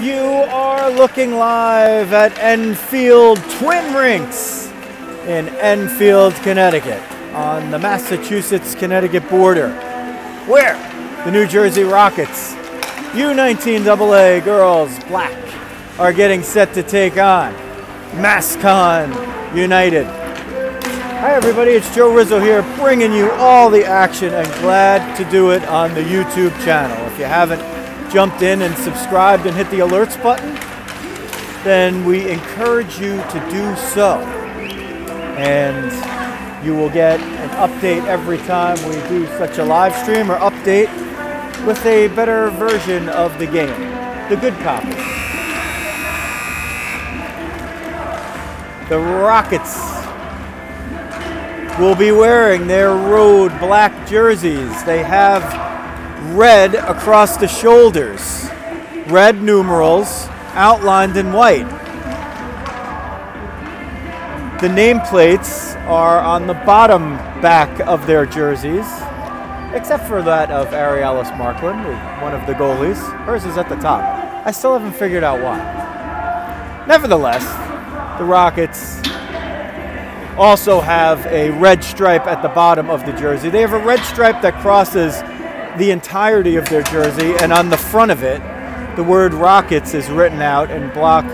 You are looking live at Enfield Twin Rinks in Enfield, Connecticut, on the Massachusetts-Connecticut border, where the New Jersey Rockets, U19 AA girls black, are getting set to take on MassConn United. Hi everybody, it's Joe Rizzo here, bringing you all the action, and glad to do it on the YouTube channel. If you haven't jumped in and subscribed and hit the alerts button, then we encourage you to do so. And you will get an update every time we do such a live stream or update with a better version of the game, the good copy. The Rockets will be wearing their road black jerseys. They have red across the shoulders, red numerals outlined in white. The nameplates are on the bottom back of their jerseys, except for that of Arialis Marklin, one of the goalies. Hers is at the top. I still haven't figured out why. Nevertheless, the Rockets also have a red stripe at the bottom of the jersey. They have a red stripe that crosses the entirety of their jersey, and on the front of it, the word Rockets is written out in block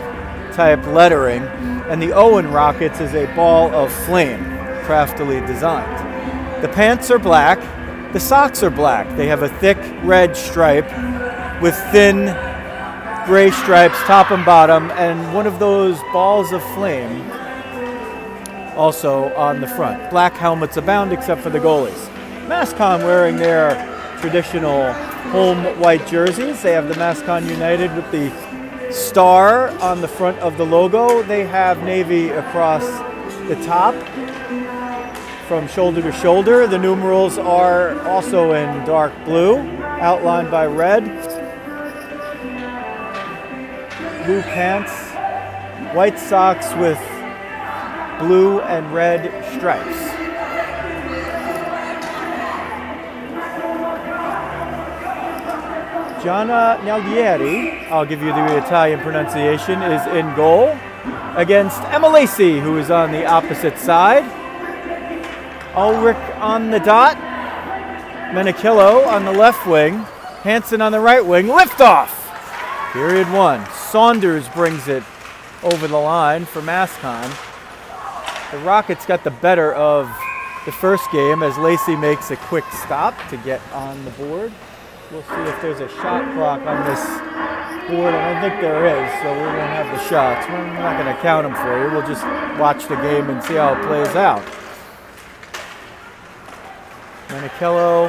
type lettering, and the O in Rockets is a ball of flame, craftily designed. The pants are black, the socks are black. They have a thick red stripe with thin gray stripes top and bottom, and one of those balls of flame also on the front. Black helmets abound except for the goalies. MassConn wearing their traditional home white jerseys. They have the MassConn United with the star on the front of the logo. They have navy across the top from shoulder to shoulder. The numerals are also in dark blue, outlined by red. Blue pants, white socks with blue and red stripes. Gianna Naldieri, I'll give you the Italian pronunciation, is in goal against Emma Lacey, who is on the opposite side. Ulrich on the dot. Menikillo on the left wing. Hansen on the right wing. Liftoff! Period one. Saunders brings it over the line for MassConn. The Rockets got the better of the first game as Lacey makes a quick stop to get on the board. We'll see if there's a shot clock on this board. I don't think there is, so we won't have the shots. We're not going to count them for you. We'll just watch the game and see how it plays out. Menikillo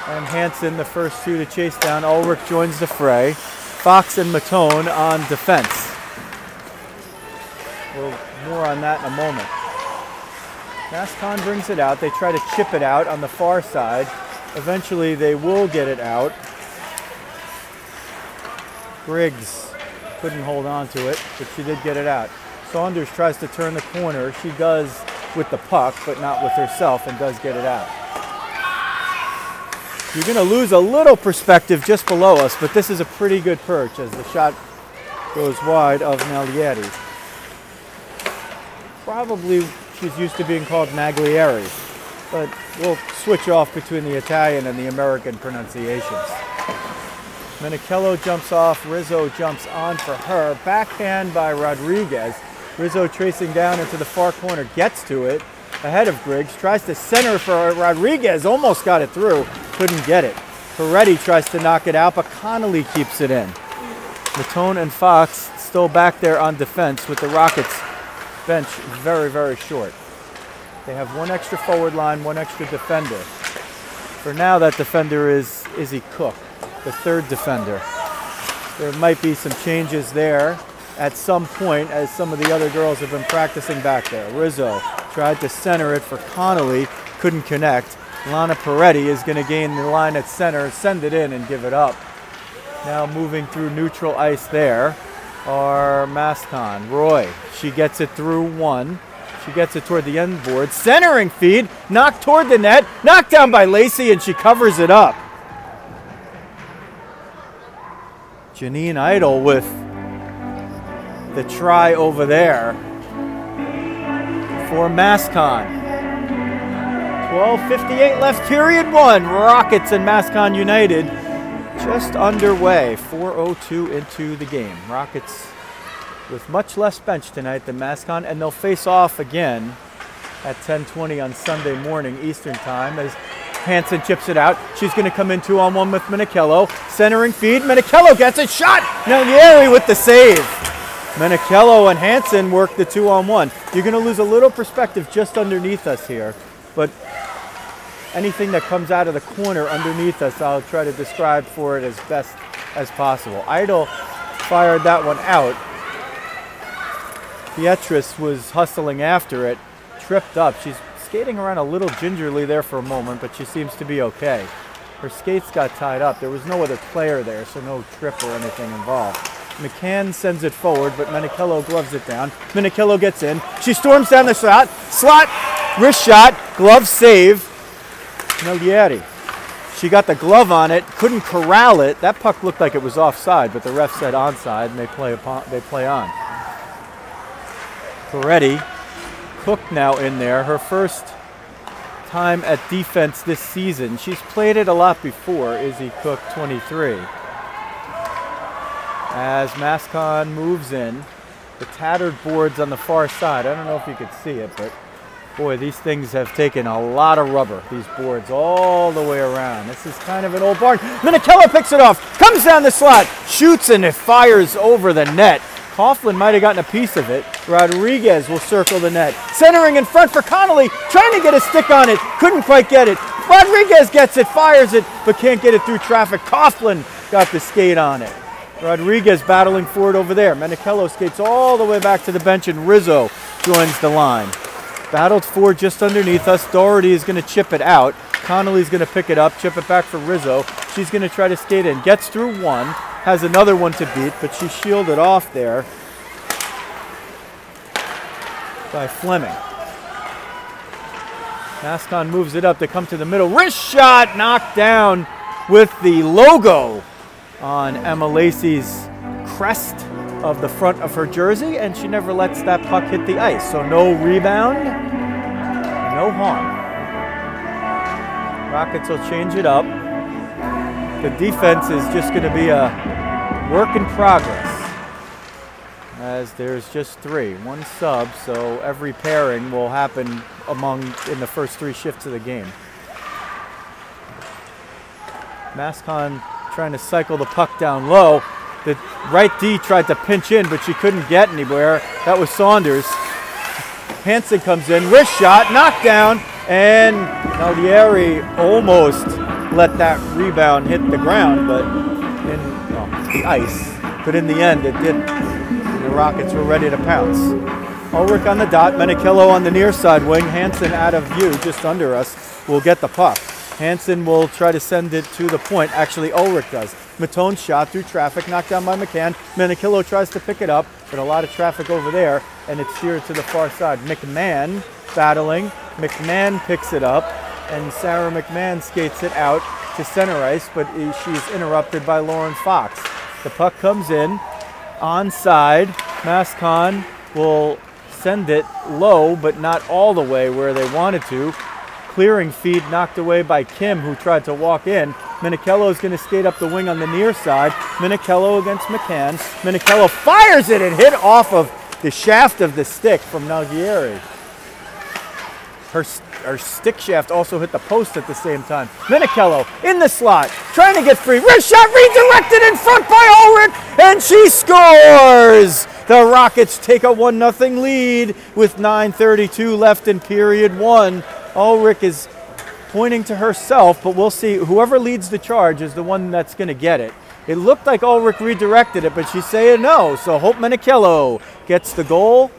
and Hansen, the first two to chase down. Ulrich joins the fray. Fox and Matone on defense. More on that in a moment. MassConn brings it out. They try to chip it out on the far side. Eventually they will get it out. Griggs couldn't hold on to it, but she did get it out. Saunders tries to turn the corner. She does with the puck, but not with herself, and does get it out. You're going to lose a little perspective just below us, but this is a pretty good perch as the shot goes wide of Naldieri. Probably she's used to being called Naglieri, but we'll switch off between the Italian and the American pronunciations. Menikillo jumps off, Rizzo jumps on for her. Backhand by Rodriguez. Rizzo tracing down into the far corner, gets to it, ahead of Griggs, tries to center for Rodriguez, almost got it through, couldn't get it. Peretti tries to knock it out, but Connolly keeps it in. Matone and Fox still back there on defense with the Rockets bench very, very short. They have one extra forward line, one extra defender. For now, that defender is Izzy Cook, the third defender. There might be some changes there at some point, as some of the other girls have been practicing back there. Rizzo tried to center it for Connolly, couldn't connect. Lana Peretti is going to gain the line at center, send it in and give it up. Now moving through neutral ice there are MassConn. Roy, she gets it through one. She gets it toward the end board. Centering feed, knocked toward the net, knocked down by Lacey, and she covers it up. Janine Idle with the try over there for MassConn. 12:58 left, period one. Rockets and MassConn United just underway. 4:02 into the game. Rockets with much less bench tonight than MassConn, and they'll face off again at 10:20 on Sunday morning Eastern time as Hansen chips it out. She's going to come in 2-on-1 with Menichello. Centering feed. Menichello gets a shot. Nalieri with the save. Menichello and Hansen work the 2-on-1. You're going to lose a little perspective just underneath us here, but anything that comes out of the corner underneath us, I'll try to describe for it as best as possible. Idle fired that one out. Beatrice was hustling after it, tripped up. She's skating around a little gingerly there for a moment, but she seems to be okay. Her skates got tied up. There was no other player there, so no trip or anything involved. McCann sends it forward, but Menichello gloves it down. Menichello gets in. She storms down the slot. Wrist shot, glove save. Nalieri. She got the glove on it, couldn't corral it. That puck looked like it was offside, but the ref said onside, and they play on. Peretti, Cook now in there. Her first time at defense this season. She's played it a lot before. Izzy Cook, 23. As MassConn moves in, the tattered boards on the far side. I don't know if you could see it, but boy, these things have taken a lot of rubber, these boards, all the way around. This is kind of an old barn. Menichello picks it off, comes down the slot, shoots, and it fires over the net. Coughlin might have gotten a piece of it. Rodriguez will circle the net. Centering in front for Connolly, trying to get a stick on it. Couldn't quite get it. Rodriguez gets it, fires it, but can't get it through traffic. Coughlin got the skate on it. Rodriguez battling for it over there. Menichello skates all the way back to the bench, and Rizzo joins the line. Battled for just underneath us. Doherty is going to chip it out. Connolly's going to pick it up, chip it back for Rizzo. She's going to try to skate in. Gets through one. Has another one to beat, but she's shielded off there by Fleming. MassConn moves it up. They come to the middle. Wrist shot knocked down with the logo on Emma Lacey's crest of the front of her jersey, and she never lets that puck hit the ice. So no rebound, no harm. Rockets will change it up. The defense is just going to be a work in progress, as there's just three. One sub, so every pairing will happen in the first three shifts of the game. MassConn trying to cycle the puck down low. The right D tried to pinch in, but she couldn't get anywhere. That was Saunders. Hansen comes in, wrist shot, knocked down, and Nalieri almost let that rebound hit the ground, but the ice. But in the end, it didn't. The Rockets were ready to pounce. Ulrich on the dot, Menichello on the near side wing. Hansen out of view, just under us, will get the puck. Hansen will try to send it to the point. Actually, Ulrich does. Matone shot through traffic, knocked down by McCann. Menichello tries to pick it up, but a lot of traffic over there, and it's steered to the far side. McMahon battling. McMahon picks it up, and Sarah McMahon skates it out to center ice, but she's interrupted by Lauren Fox. The puck comes in, onside. MassConn will send it low, but not all the way where they wanted to. Clearing feed knocked away by Kim, who tried to walk in. Menichello is going to skate up the wing on the near side. Menichello against McCann. Menichello fires it and hit off of the shaft of the stick from Nalieri. Her stick shaft also hit the post at the same time. Menichello in the slot, trying to get free. Wrist shot redirected in front by Ulrich, and she scores! The Rockets take a 1-0 lead with 9:32 left in period one. Ulrich is pointing to herself, but we'll see. Whoever leads the charge is the one that's going to get it. It looked like Ulrich redirected it, but she's saying no. So Hope Menichello gets the goal,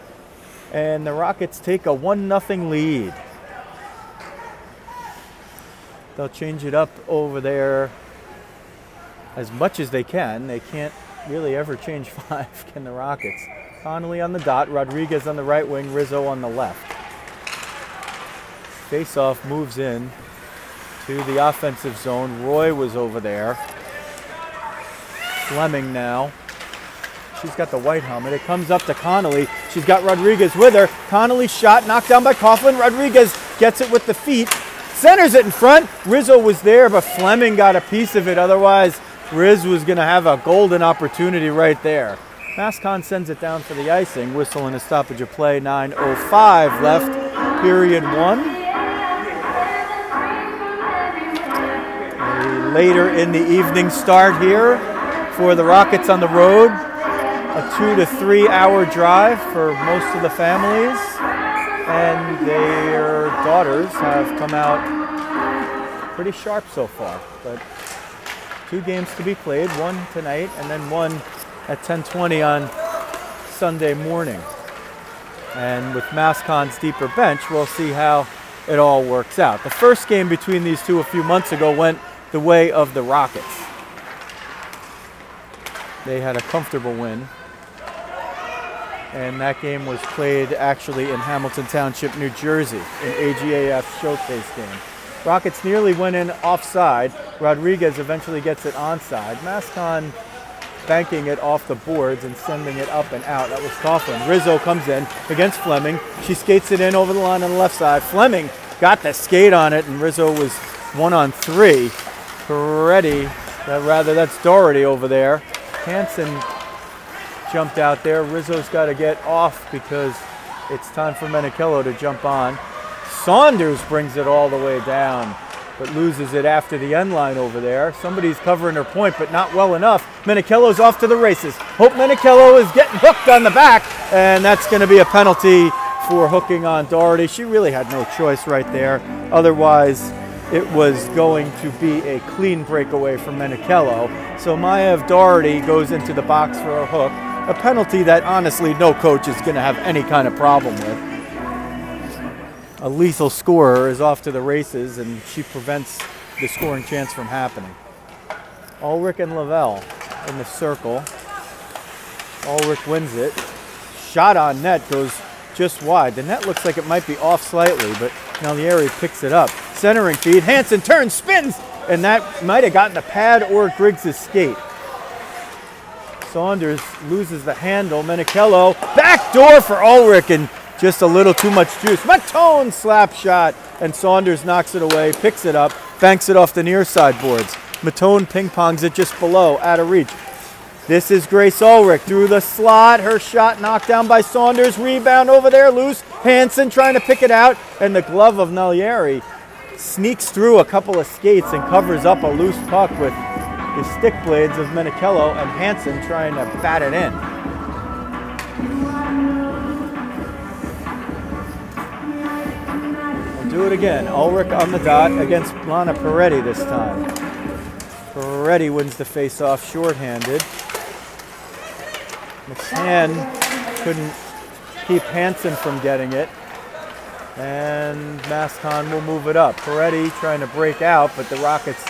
and the Rockets take a 1-0 lead. They'll change it up over there as much as they can. They can't really ever change five, can the Rockets. Connolly on the dot, Rodriguez on the right wing, Rizzo on the left. Faceoff moves in to the offensive zone. Roy was over there. Fleming now. She's got the white helmet. It comes up to Connolly. She's got Rodriguez with her. Connolly's shot knocked down by Coughlin. Rodriguez gets it with the feet. Centers it in front. Rizzo was there, but Fleming got a piece of it. Otherwise, Riz was going to have a golden opportunity right there. MassConn sends it down for the icing. Whistle and a stoppage of play. 9:05 left, period 1. A later in the evening start here for the Rockets on the road. A 2 to 3 hour drive for most of the families. And their daughters have come out pretty sharp so far. But 2 games to be played, one tonight and then one at 10:20 on Sunday morning. And with MassConn's deeper bench, we'll see how it all works out. The first game between these two a few months ago went the way of the Rockets. They had a comfortable win. And that game was played actually in Hamilton Township, New Jersey, an AGAF showcase game. Rockets nearly went in offside. Rodriguez eventually gets it onside. MassConn banking it off the boards and sending it up and out. That was Coughlin. Rizzo comes in against Fleming. She skates it in over the line on the left side. Fleming got the skate on it, and Rizzo was 1-on-3. Peretti, that's Doherty over there. Hansen jumped out there. Rizzo's got to get off because it's time for Menichello to jump on. Saunders brings it all the way down, but loses it after the end line over there. Somebody's covering her point, but not well enough. Menichello's off to the races. Hope Menichello is getting hooked on the back, and that's going to be a penalty for hooking on Doherty. She really had no choice right there. Otherwise, it was going to be a clean breakaway from Menichello. So Maev Doherty goes into the box for a hook. A penalty that honestly no coach is going to have any kind of problem with. A lethal scorer is off to the races, and she prevents the scoring chance from happening. Ulrich and Lavelle in the circle. Ulrich wins it. Shot on net goes just wide. The net looks like it might be off slightly, but Nalieri picks it up. Centering feed. Hansen turns, spins, and that might have gotten the pad or Griggs' skate. Saunders loses the handle. Menichello, backdoor for Ulrich, and just a little too much juice. Matone slap shot, and Saunders knocks it away, picks it up, banks it off the near side boards. Matone ping-pongs it just below, out of reach. This is Grace Ulrich through the slot. Her shot knocked down by Saunders. Rebound over there, loose. Hansen trying to pick it out, and the glove of Nalieri sneaks through a couple of skates and covers up a loose puck with the stick blades of Menichello, and Hansen trying to bat it in. We'll do it again. Ulrich on the dot against Lana Peretti this time. Peretti wins the face-off shorthanded. McCann couldn't keep Hansen from getting it. And MassConn will move it up. Peretti trying to break out, but the Rockets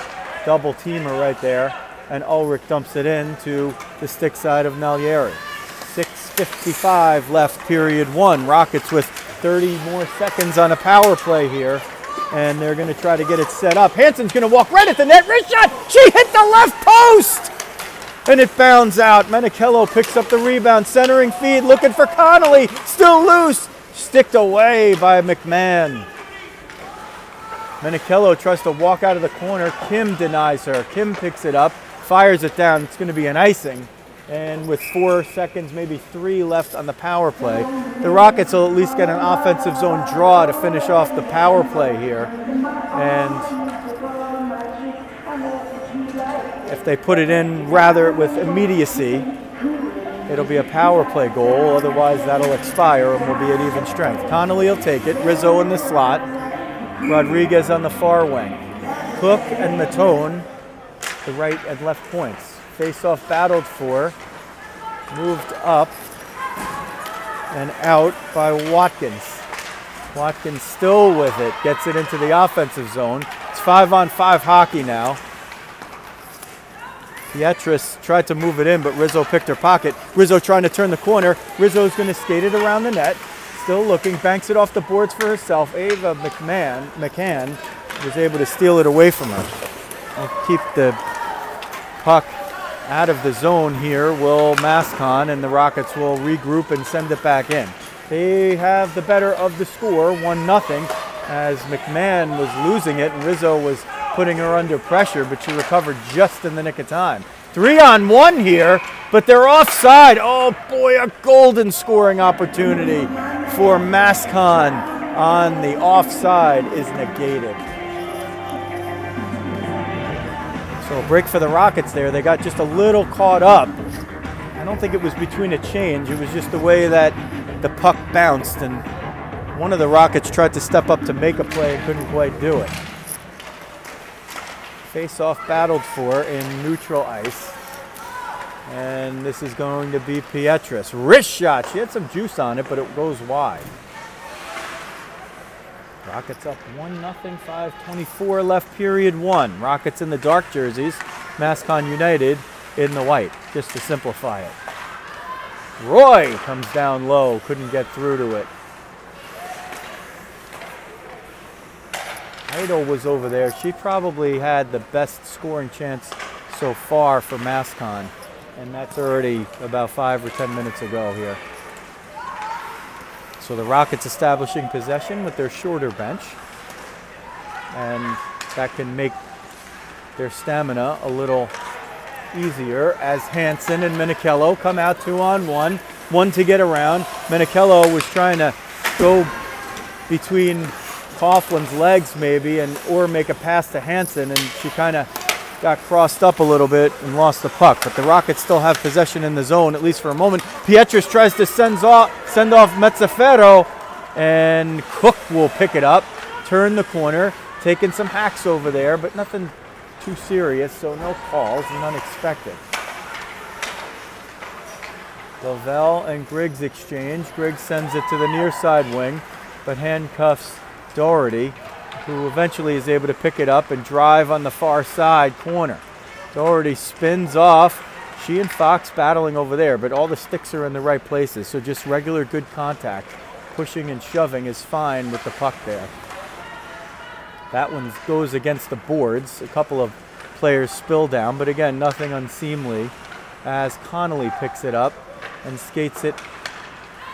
double team her right there. And Ulrich dumps it in to the stick side of Nalieri. 6:55 left, period 1. Rockets with 30 more seconds on a power play here. And they're going to try to get it set up. Hansen's going to walk right at the net. Wrist shot! She hit the left post! And it bounds out. Menichello picks up the rebound. Centering feed, looking for Connolly. Still loose. Sticked away by McMahon. Menichello tries to walk out of the corner. Kim denies her. Kim picks it up, fires it down. It's going to be an icing. And with 4 seconds, maybe 3 left on the power play, the Rockets will at least get an offensive zone draw to finish off the power play here. And if they put it in rather with immediacy, it'll be a power play goal. Otherwise, that'll expire and will be at even strength. Connolly will take it. Rizzo in the slot. Rodriguez on the far wing. Cook and Matone, the right and left points. Face-off battled for, moved up and out by Watkins. Watkins still with it, gets it into the offensive zone. It's 5-on-5 hockey now. Beatrice tried to move it in, but Rizzo picked her pocket. Rizzo trying to turn the corner. Rizzo's going to skate it around the net. Still looking, banks it off the boards for herself. Ava McCann was able to steal it away from her. And keep the puck out of the zone here will MassConn, and the Rockets will regroup and send it back in. They have the better of the score, 1-0, as McMahon was losing it and Rizzo was putting her under pressure, but she recovered just in the nick of time. 3-on-1 here, but they're offside. Oh boy, a golden scoring opportunity for MassConn on the offside is negated. So a break for the Rockets there. They got just a little caught up. I don't think it was between a change. It was just the way that the puck bounced, and one of the Rockets tried to step up to make a play and couldn't quite do it. Face-off battled for in neutral ice. And this is going to be Pietrus. Wrist shot. She had some juice on it, but it goes wide. Rockets up 1-0, 5:24 left, period 1. Rockets in the dark jerseys, MassConn United in the white, just to simplify it. Roy comes down low, couldn't get through to it. Idol was over there. She probably had the best scoring chance so far for MassConn, and that's already about 5 or 10 minutes ago here. So the Rockets establishing possession with their shorter bench, and that can make their stamina a little easier as Hansen and Minichello come out 2-on-1, one to get around. Minichello was trying to go between Coughlin's legs maybe or make a pass to Hansen, and she kind of got crossed up a little bit and lost the puck. But the Rockets still have possession in the zone, at least for a moment. Pietrus tries to send off Mezzaferro, and Cook will pick it up, turn the corner, taking some hacks over there, but nothing too serious, so no calls, none expected. Lavelle and Griggs exchange. Griggs sends it to the near side wing, but handcuffs Doherty, who eventually is able to pick it up and drive on the far side corner. Doherty spins off. She and Fox battling over there, but all the sticks are in the right places, so just regular good contact. Pushing and shoving is fine with the puck there. That one goes against the boards. A couple of players spill down, but again, nothing unseemly as Connolly picks it up and skates it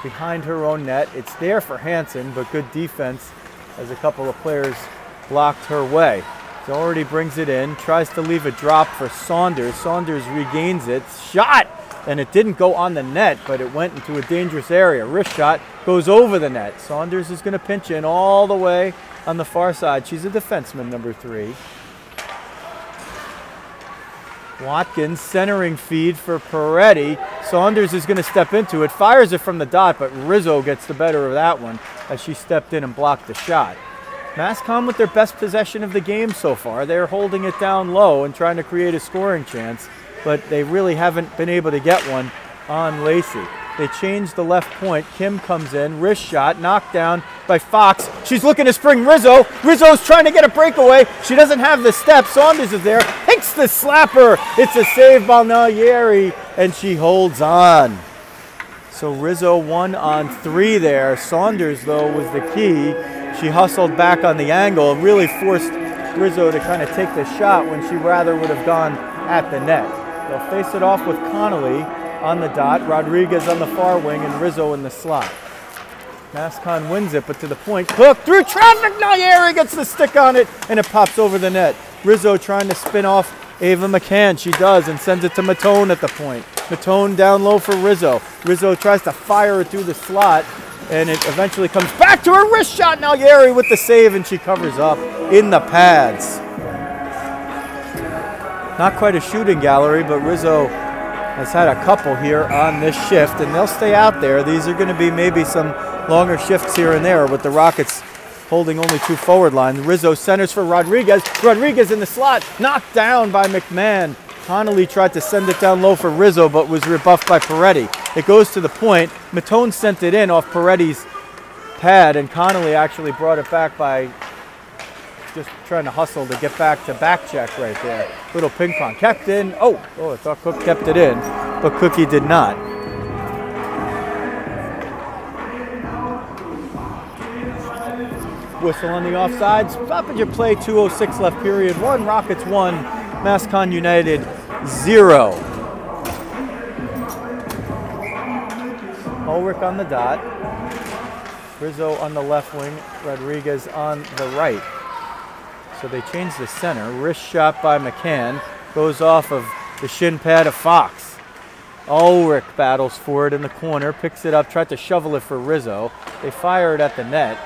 behind her own net. It's there for Hansen, but good defense as a couple of players blocked her way. Doherty brings it in, tries to leave a drop for Saunders. Saunders regains it, shot, and it didn't go on the net, but it went into a dangerous area. Wrist shot goes over the net. Saunders is going to pinch in all the way on the far side. She's a defenseman, number 3. Watkins centering feed for Peretti. Saunders is going to step into it, fires it from the dot, but Rizzo gets the better of that one as she stepped in and blocked the shot. MassConn with their best possession of the game so far. They're holding it down low and trying to create a scoring chance, but they really haven't been able to get one on Lacey. They changed the left point. Kim comes in, wrist shot, knocked down by Fox. She's looking to spring Rizzo. Rizzo's trying to get a breakaway. She doesn't have the step. Saunders is there, hits the slapper. It's a save by Nalieri, and she holds on. So Rizzo 1-on-3 there. Saunders, though, was the key. She hustled back on the angle, really forced Rizzo to kind of take the shot when she rather would have gone at the net. They'll face it off with Connolly on the dot, Rodriguez on the far wing, and Rizzo in the slot. MassConn wins it, but to the point. Cook through traffic. Nalieri gets the stick on it, and it pops over the net. Rizzo trying to spin off Ava McCann. She does, and sends it to Matone at the point. Matone down low for Rizzo. Rizzo tries to fire it through the slot, and it eventually comes back to her wrist shot. Nalieri with the save, and she covers up in the pads. Not quite a shooting gallery, but Rizzo has had a couple here on this shift, and they'll stay out there. These are going to be maybe some longer shifts here and there with the Rockets holding only 2 forward lines. Rizzo centers for Rodriguez. Rodriguez in the slot, knocked down by McMahon. Connolly tried to send it down low for Rizzo, but was rebuffed by Peretti. It goes to the point. Matone sent it in off Peretti's pad, and Connolly actually brought it back by just trying to hustle to get back to back check right there. Little ping pong. Kept in. Oh, I thought Cook kept it in, but Cookie did not. Whistle on the offside. Stoppage of play, 2:06 left, period 1. Rockets 1, MassConn United 0. Ulrich on the dot. Rizzo on the left wing, Rodriguez on the right. So they change the center. Wrist shot by McCann. Goes off of the shin pad of Fox. Ulrich battles for it in the corner, picks it up, tried to shovel it for Rizzo. They fire it at the net,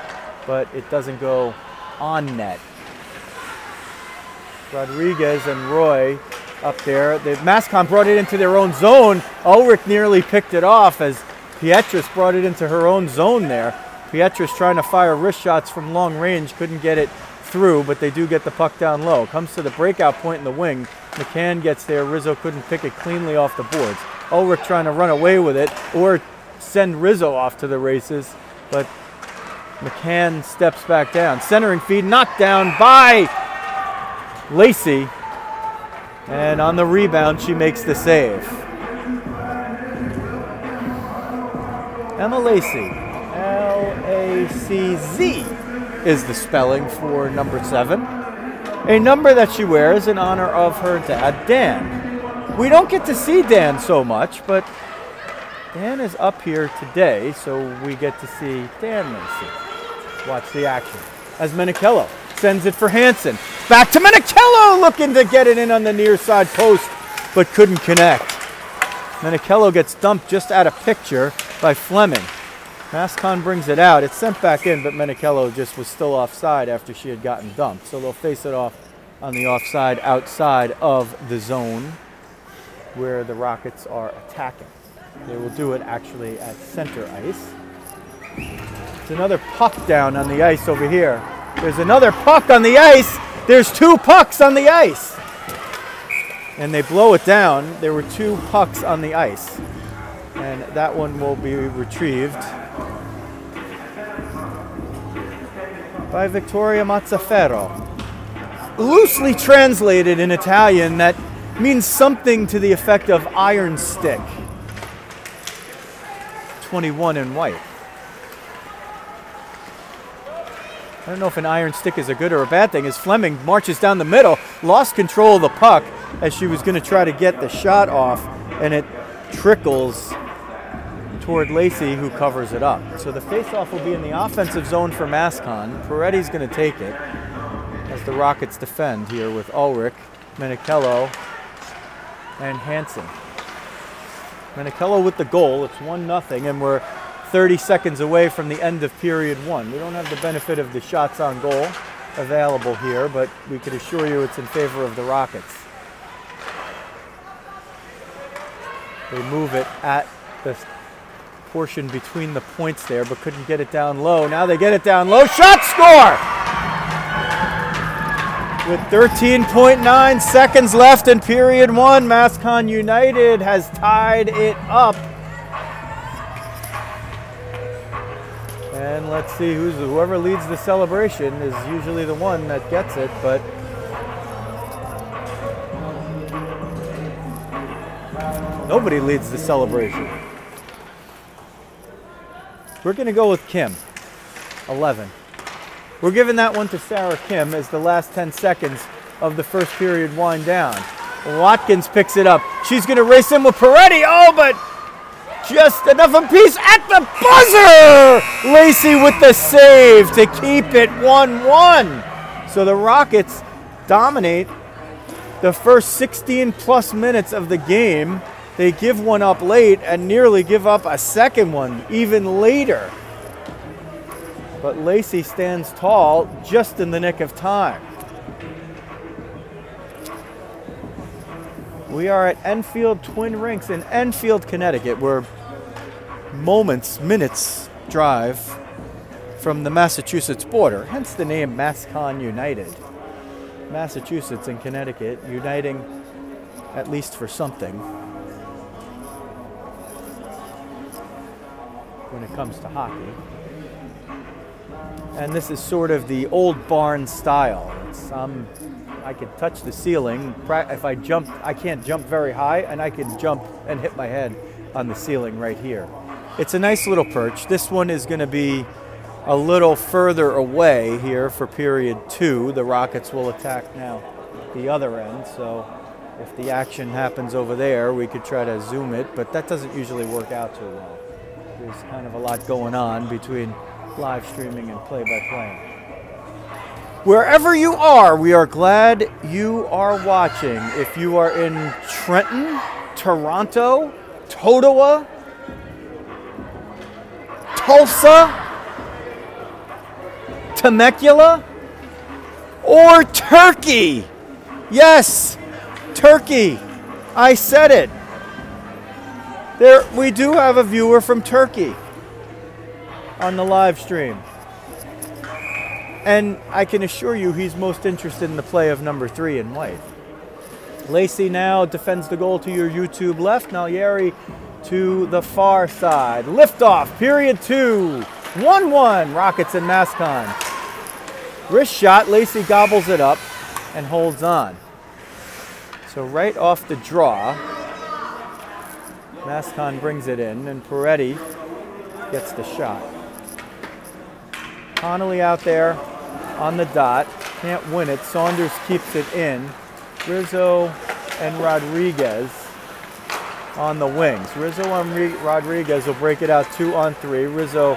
but it doesn't go on net. Rodriguez and Roy up there. MassConn brought it into their own zone. Ulrich nearly picked it off as Pietrus brought it into her own zone there. Pietrus trying to fire wrist shots from long range, couldn't get it through, but they do get the puck down low. Comes to the breakout point in the wing. McCann gets there. Rizzo couldn't pick it cleanly off the boards. Ulrich trying to run away with it or send Rizzo off to the races, but McCann steps back down. Centering feed knocked down by Lacey, and on the rebound she makes the save. Emma Lacey, L-A-C-Z is the spelling for number 7, a number that she wears in honor of her dad, Dan. We don't get to see Dan so much, but Dan is up here today, so we get to see Dan Lacey. Watch the action as Menichello sends it for Hansen. Back to Menichello, looking to get it in on the near side post, but couldn't connect. Menichello gets dumped just out of picture by Fleming. MassConn brings it out. It's sent back in, but Menichello just was still offside after she had gotten dumped. So they'll face it off on the offside outside of the zone where the Rockets are attacking. They will do it actually at center ice. It's another puck down on the ice over here. There's another puck on the ice. There's 2 pucks on the ice. And they blow it down. There were 2 pucks on the ice. And that one will be retrieved by Victoria Mazzaferro. Loosely translated in Italian, that means something to the effect of iron stick. 21 in white. I don't know if an iron stick is a good or a bad thing, as Fleming marches down the middle, lost control of the puck as she was going to try to get the shot off, and it trickles toward Lacey, who covers it up. So the faceoff will be in the offensive zone for MassConn. Peretti's going to take it as the Rockets defend here with Ulrich, Menichello, and Hansen. Menichello with the goal. It's 1-0, and we're 30 seconds away from the end of period 1. We don't have the benefit of the shots on goal available here, but we could assure you it's in favor of the Rockets. They move it at the portion between the points there, but couldn't get it down low. Now they get it down low. Shot, score! With 13.9 seconds left in period 1, MassConn United has tied it up. And let's see, whoever leads the celebration is usually the one that gets it, but nobody leads the celebration. We're going to go with Kim, 11. We're giving that one to Sarah Kim as the last 10 seconds of the first period wind down. Watkins picks it up. She's going to race in with Peretti. Oh, but just enough apiece at the buzzer! Lacey with the save to keep it 1-1. So the Rockets dominate the first 16 plus minutes of the game. They give one up late and nearly give up a second one even later. But Lacey stands tall just in the nick of time. We are at Enfield Twin Rinks in Enfield, Connecticut. We're minutes drive from the Massachusetts border, hence the name MassConn United. Massachusetts and Connecticut uniting at least for something when it comes to hockey. And this is sort of the old barn style. I can touch the ceiling. If I jump, I can't jump very high, and I can jump and hit my head on the ceiling right here. It's a nice little perch. This one is going to be a little further away here for period 2. The Rockets will attack now the other end, so if the action happens over there, we could try to zoom it, but that doesn't usually work out too well. There's kind of a lot going on between live streaming and play-by-play. Wherever you are, we are glad you are watching. If you are in Trenton, Toronto, Totowa, Tulsa, Temecula, or Turkey. Yes, Turkey. I said it. We do have a viewer from Turkey on the live stream. And I can assure you he's most interested in the play of number 3 in white. Lacey now defends the goal to your YouTube left. Nalieri to the far side. Liftoff, period 2. 1-1, Rockets and MassConn. Wrist shot, Lacey gobbles it up and holds on. So right off the draw, MassConn brings it in and Peretti gets the shot. Connolly out there on the dot, can't win it. Saunders keeps it in. Rizzo and Rodriguez on the wings. Rizzo and Rodriguez will break it out 2-on-3. Rizzo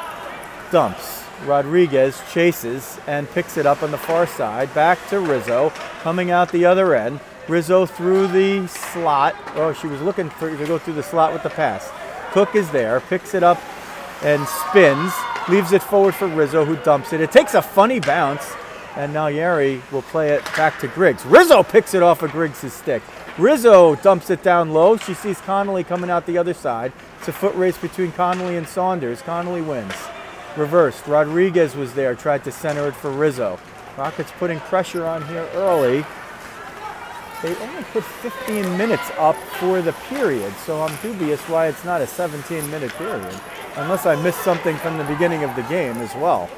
dumps. Rodriguez chases and picks it up on the far side. Back to Rizzo, coming out the other end. Rizzo through the slot. Oh, she was looking to go through the slot with the pass. Cook is there, picks it up and spins. Leaves it forward for Rizzo, who dumps it. It takes a funny bounce, and Nalieri will play it back to Griggs. Rizzo picks it off of Griggs' stick. Rizzo dumps it down low. She sees Connolly coming out the other side. It's a foot race between Connolly and Saunders. Connolly wins. Reversed. Rodriguez was there, tried to center it for Rizzo. Rockets putting pressure on here early. They only put 15 minutes up for the period, so I'm dubious why it's not a 17-minute period. Unless I missed something from the beginning of the game as well.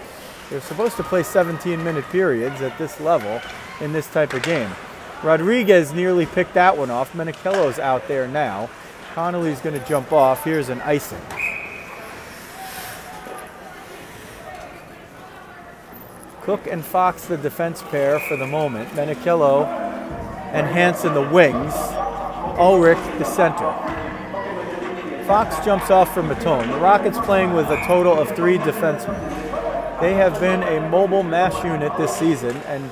They're supposed to play 17-minute periods at this level in this type of game. Rodriguez nearly picked that one off. Menichello's out there now. Connolly's going to jump off. Here's an icing. Cook and Fox the defense pair for the moment. Menichello and Hansen the wings. Ulrich the center. Fox jumps off for Matone. The Rockets playing with a total of 3 defensemen. They have been a mobile mass unit this season, and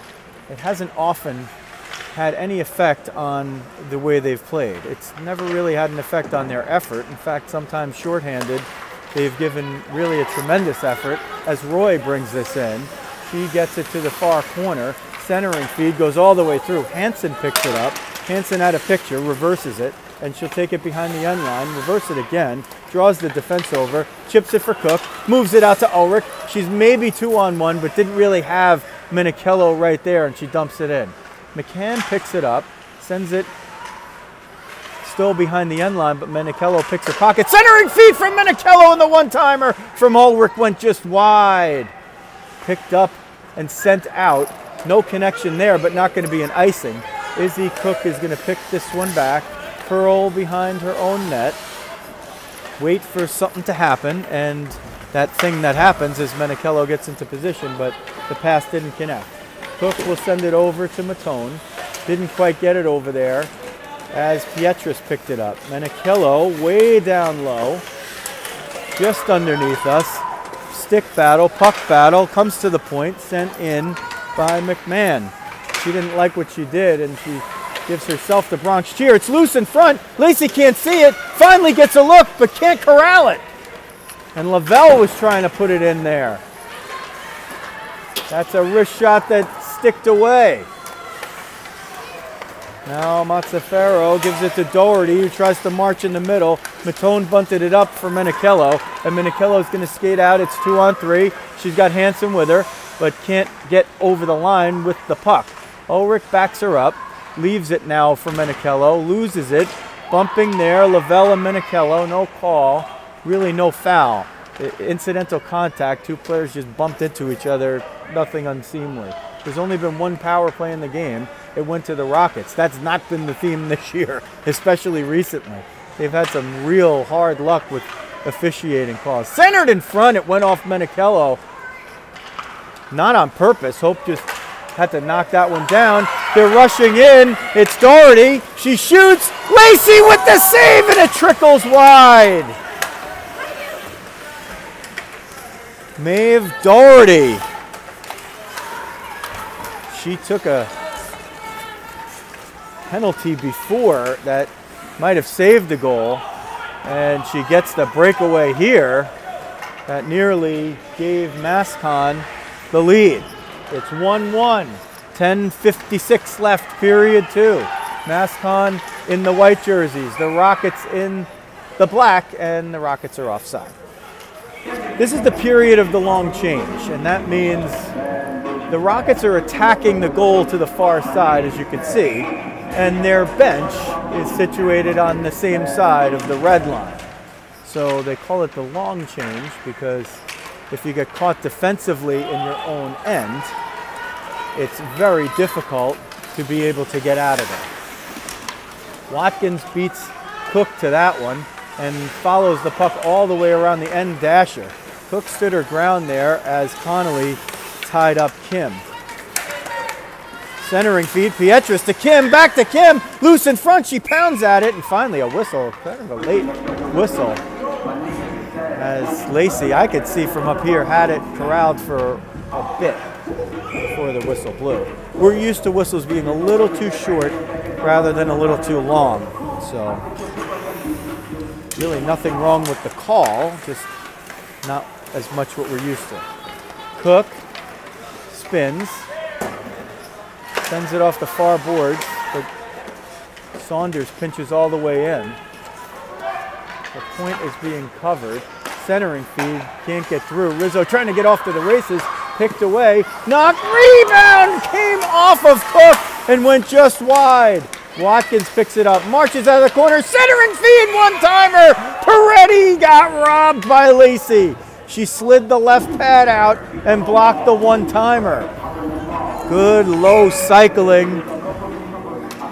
it hasn't often had any effect on the way they've played. It's never really had an effect on their effort. In fact, sometimes shorthanded, they've given really a tremendous effort. As Roy brings this in, she gets it to the far corner. Centering feed goes all the way through. Hansen picks it up. Hansen out of picture, reverses it, and she'll take it behind the end line, reverse it again, draws the defense over, chips it for Cook, moves it out to Ulrich. She's maybe 2-on-1, but didn't really have Menichello right there, and she dumps it in. McCann picks it up, sends it still behind the end line, but Menichello picks her pocket. Centering feed from Menichello, and the one-timer from Ulrich went just wide. Picked up and sent out. No connection there, but not going to be an icing. Izzy Cook is going to pick this one back. Curl behind her own net. Wait for something to happen, and that thing that happens is Menichello gets into position, but the pass didn't connect. Cook will send it over to Matone. Didn't quite get it over there as Pietrus picked it up. Menichello way down low, just underneath us. Stick battle, puck battle, comes to the point, sent in by McMahon. She didn't like what she did, and she gives herself the Bronx cheer. It's loose in front. Lacey can't see it. Finally gets a look, but can't corral it. And Lavelle was trying to put it in there. That's a wrist shot that sticked away. Now Mazzaferro gives it to Doherty, who tries to march in the middle. Matone bunted it up for Menichello, and Menichello's going to skate out. It's 2-on-3. She's got Hansen with her, but can't get over the line with the puck. Ulrich backs her up, leaves it now for Menichello, loses it, bumping there. Lavelle and Menichello, no call, really no foul. Incidental contact, 2 players just bumped into each other, nothing unseemly. There's only been 1 power play in the game. It went to the Rockets. That's not been the theme this year, especially recently. They've had some real hard luck with officiating calls. Centered in front, it went off Menichello. Not on purpose. Hope just had to knock that one down. They're rushing in. It's Doherty. She shoots. Lacey with the save, and it trickles wide. Maeve Doherty. She took a penalty before that might have saved the goal, and she gets the breakaway here that nearly gave MassConn the lead. It's 1-1, 10:56 left, period 2. MassConn in the white jerseys, the Rockets in the black, and the Rockets are offside. This is the period of the long change, and that means the Rockets are attacking the goal to the far side, as you can see, and their bench is situated on the same side of the red line. So they call it the long change because if you get caught defensively in your own end, it's very difficult to be able to get out of it. Watkins beats Cook to that one and follows the puck all the way around the end dasher. Cook stood her ground there as Connolly tied up Kim. Centering feed, Pietrus to Kim, back to Kim, loose in front, she pounds at it, and finally a whistle, kind of a late whistle. As Lacey, I could see from up here, had it corralled for a bit before the whistle blew. We're used to whistles being a little too short rather than a little too long, so really nothing wrong with the call, just not as much what we're used to. Cook spins, sends it off the far boards, but Saunders pinches all the way in. The point is being covered. Centering feed, can't get through. Rizzo trying to get off to the races, picked away, knocked, rebound, came off of Cook and went just wide. Watkins picks it up, marches out of the corner, centering feed, one-timer. Peretti got robbed by Lacey. She slid the left pad out and blocked the one-timer. Good low cycling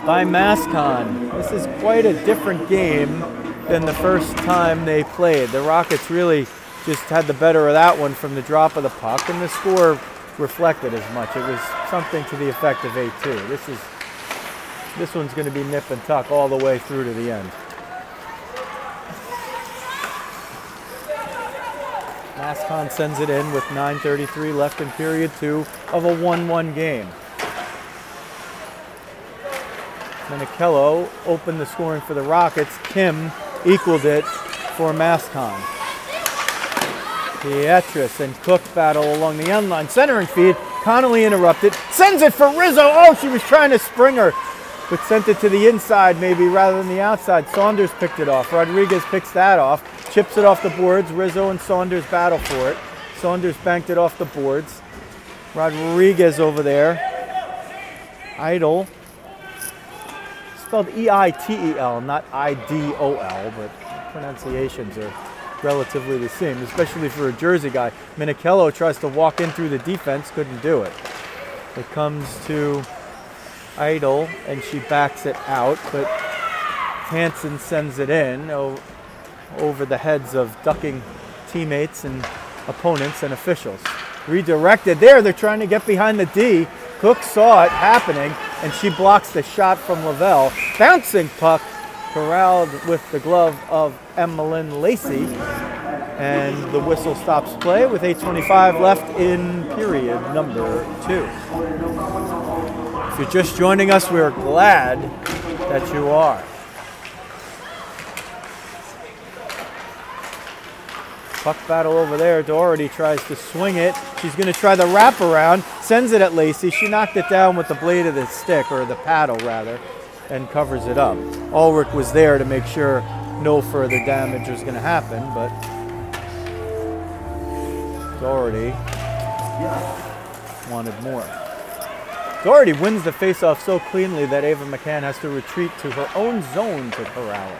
by MassConn. This is quite a different game than the first time they played. The Rockets really just had the better of that one from the drop of the puck, and the score reflected as much. It was something to the effect of 8-2. This one's going to be nip and tuck all the way through to the end. MassConn sends it in with 9:33 left in period 2 of a 1-1 game. Menichello opened the scoring for the Rockets. Kim equaled it for MassConn. Pietrus and Cook battle along the end line. Centering feed, Connolly interrupted, sends it for Rizzo. Oh, she was trying to spring her, but sent it to the inside maybe rather than the outside. Saunders picked it off. Rodriguez picks that off, chips it off the boards. Rizzo and Saunders battle for it. Saunders banked it off the boards. Rodriguez over there. Idle. Spelled E-I-T-E-L, not I-D-O-L, but pronunciations are relatively the same, especially for a Jersey guy. Menichello tries to walk in through the defense, couldn't do it. It comes to Idle, and she backs it out, but Hansen sends it in over the heads of ducking teammates and opponents and officials. Redirected there, they're trying to get behind the D. Cook saw it happening, and she blocks the shot from Lavelle. Bouncing puck, corralled with the glove of Emmeline Lacey, and the whistle stops play with 8:25 left in period number 2. If you're just joining us, we're glad that you are. Puck battle over there. Doherty tries to swing it. She's going to try the wraparound. Sends it at Lacey. She knocked it down with the blade of the stick, or the paddle rather, and covers it up. Ulrich was there to make sure no further damage was going to happen, but Doherty wanted more. Doherty wins the faceoff so cleanly that Ava McCann has to retreat to her own zone to Corrales.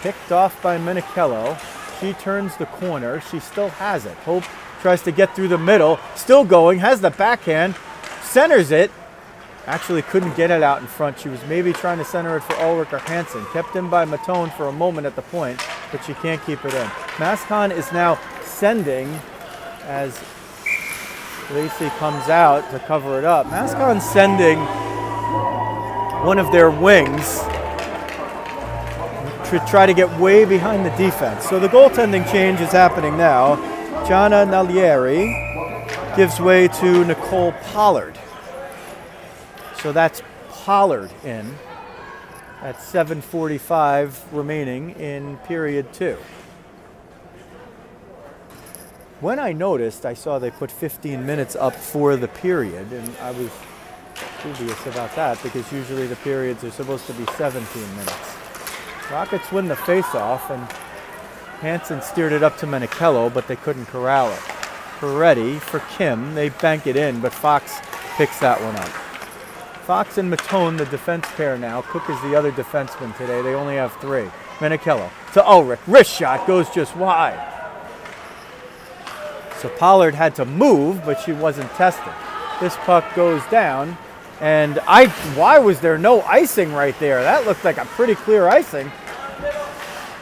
Picked off by Menichello. She turns the corner. She still has it. Hope tries to get through the middle. Still going. Has the backhand. Centers it. Actually couldn't get it out in front. She was maybe trying to center it for Ulrich or Hansen. Kept in by Matone for a moment at the point, but she can't keep it in. MassConn is now sending as Lacey comes out to cover it up. MassConn sending one of their wings to try to get way behind the defense. So the goaltending change is happening now. Gianna Nalieri gives way to Nicole Pollard. So that's Pollard in at 7:45 remaining in period 2. When I noticed, I saw they put 15 minutes up for the period, and I was dubious about that because usually the periods are supposed to be 17 minutes. Rockets win the face-off, and Hansen steered it up to Menichello, but they couldn't corral it. Peretti for Kim, they bank it in, but Fox picks that one up. Fox and Matone, the defense pair now. Cook is the other defenseman today. They only have 3. Menichello to Ulrich. Wrist shot goes just wide. So Pollard had to move, but she wasn't tested. This puck goes down, and why was there no icing right there? That looked like a pretty clear icing.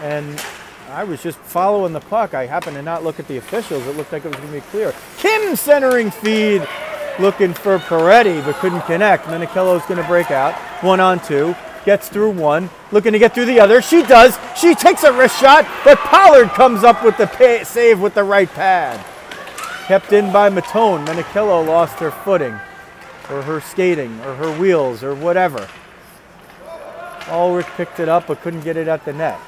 And I was just following the puck. I happened to not look at the officials. It looked like it was going to be clear. Kim centering feed, looking for Peretti, but couldn't connect. Menichello's going to break out. 1-on-2. Gets through one. Looking to get through the other. She does. She takes a wrist shot, but Pollard comes up with the save with the right pad. Kept in by Matone. Menichello lost her footing, or her skating, or her wheels, or whatever. Ulrich picked it up, but couldn't get it at the net.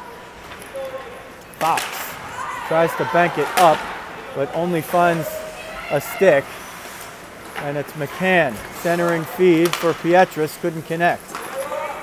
Fox tries to bank it up, but only finds a stick. And it's McCann centering feed for Pietrus, couldn't connect.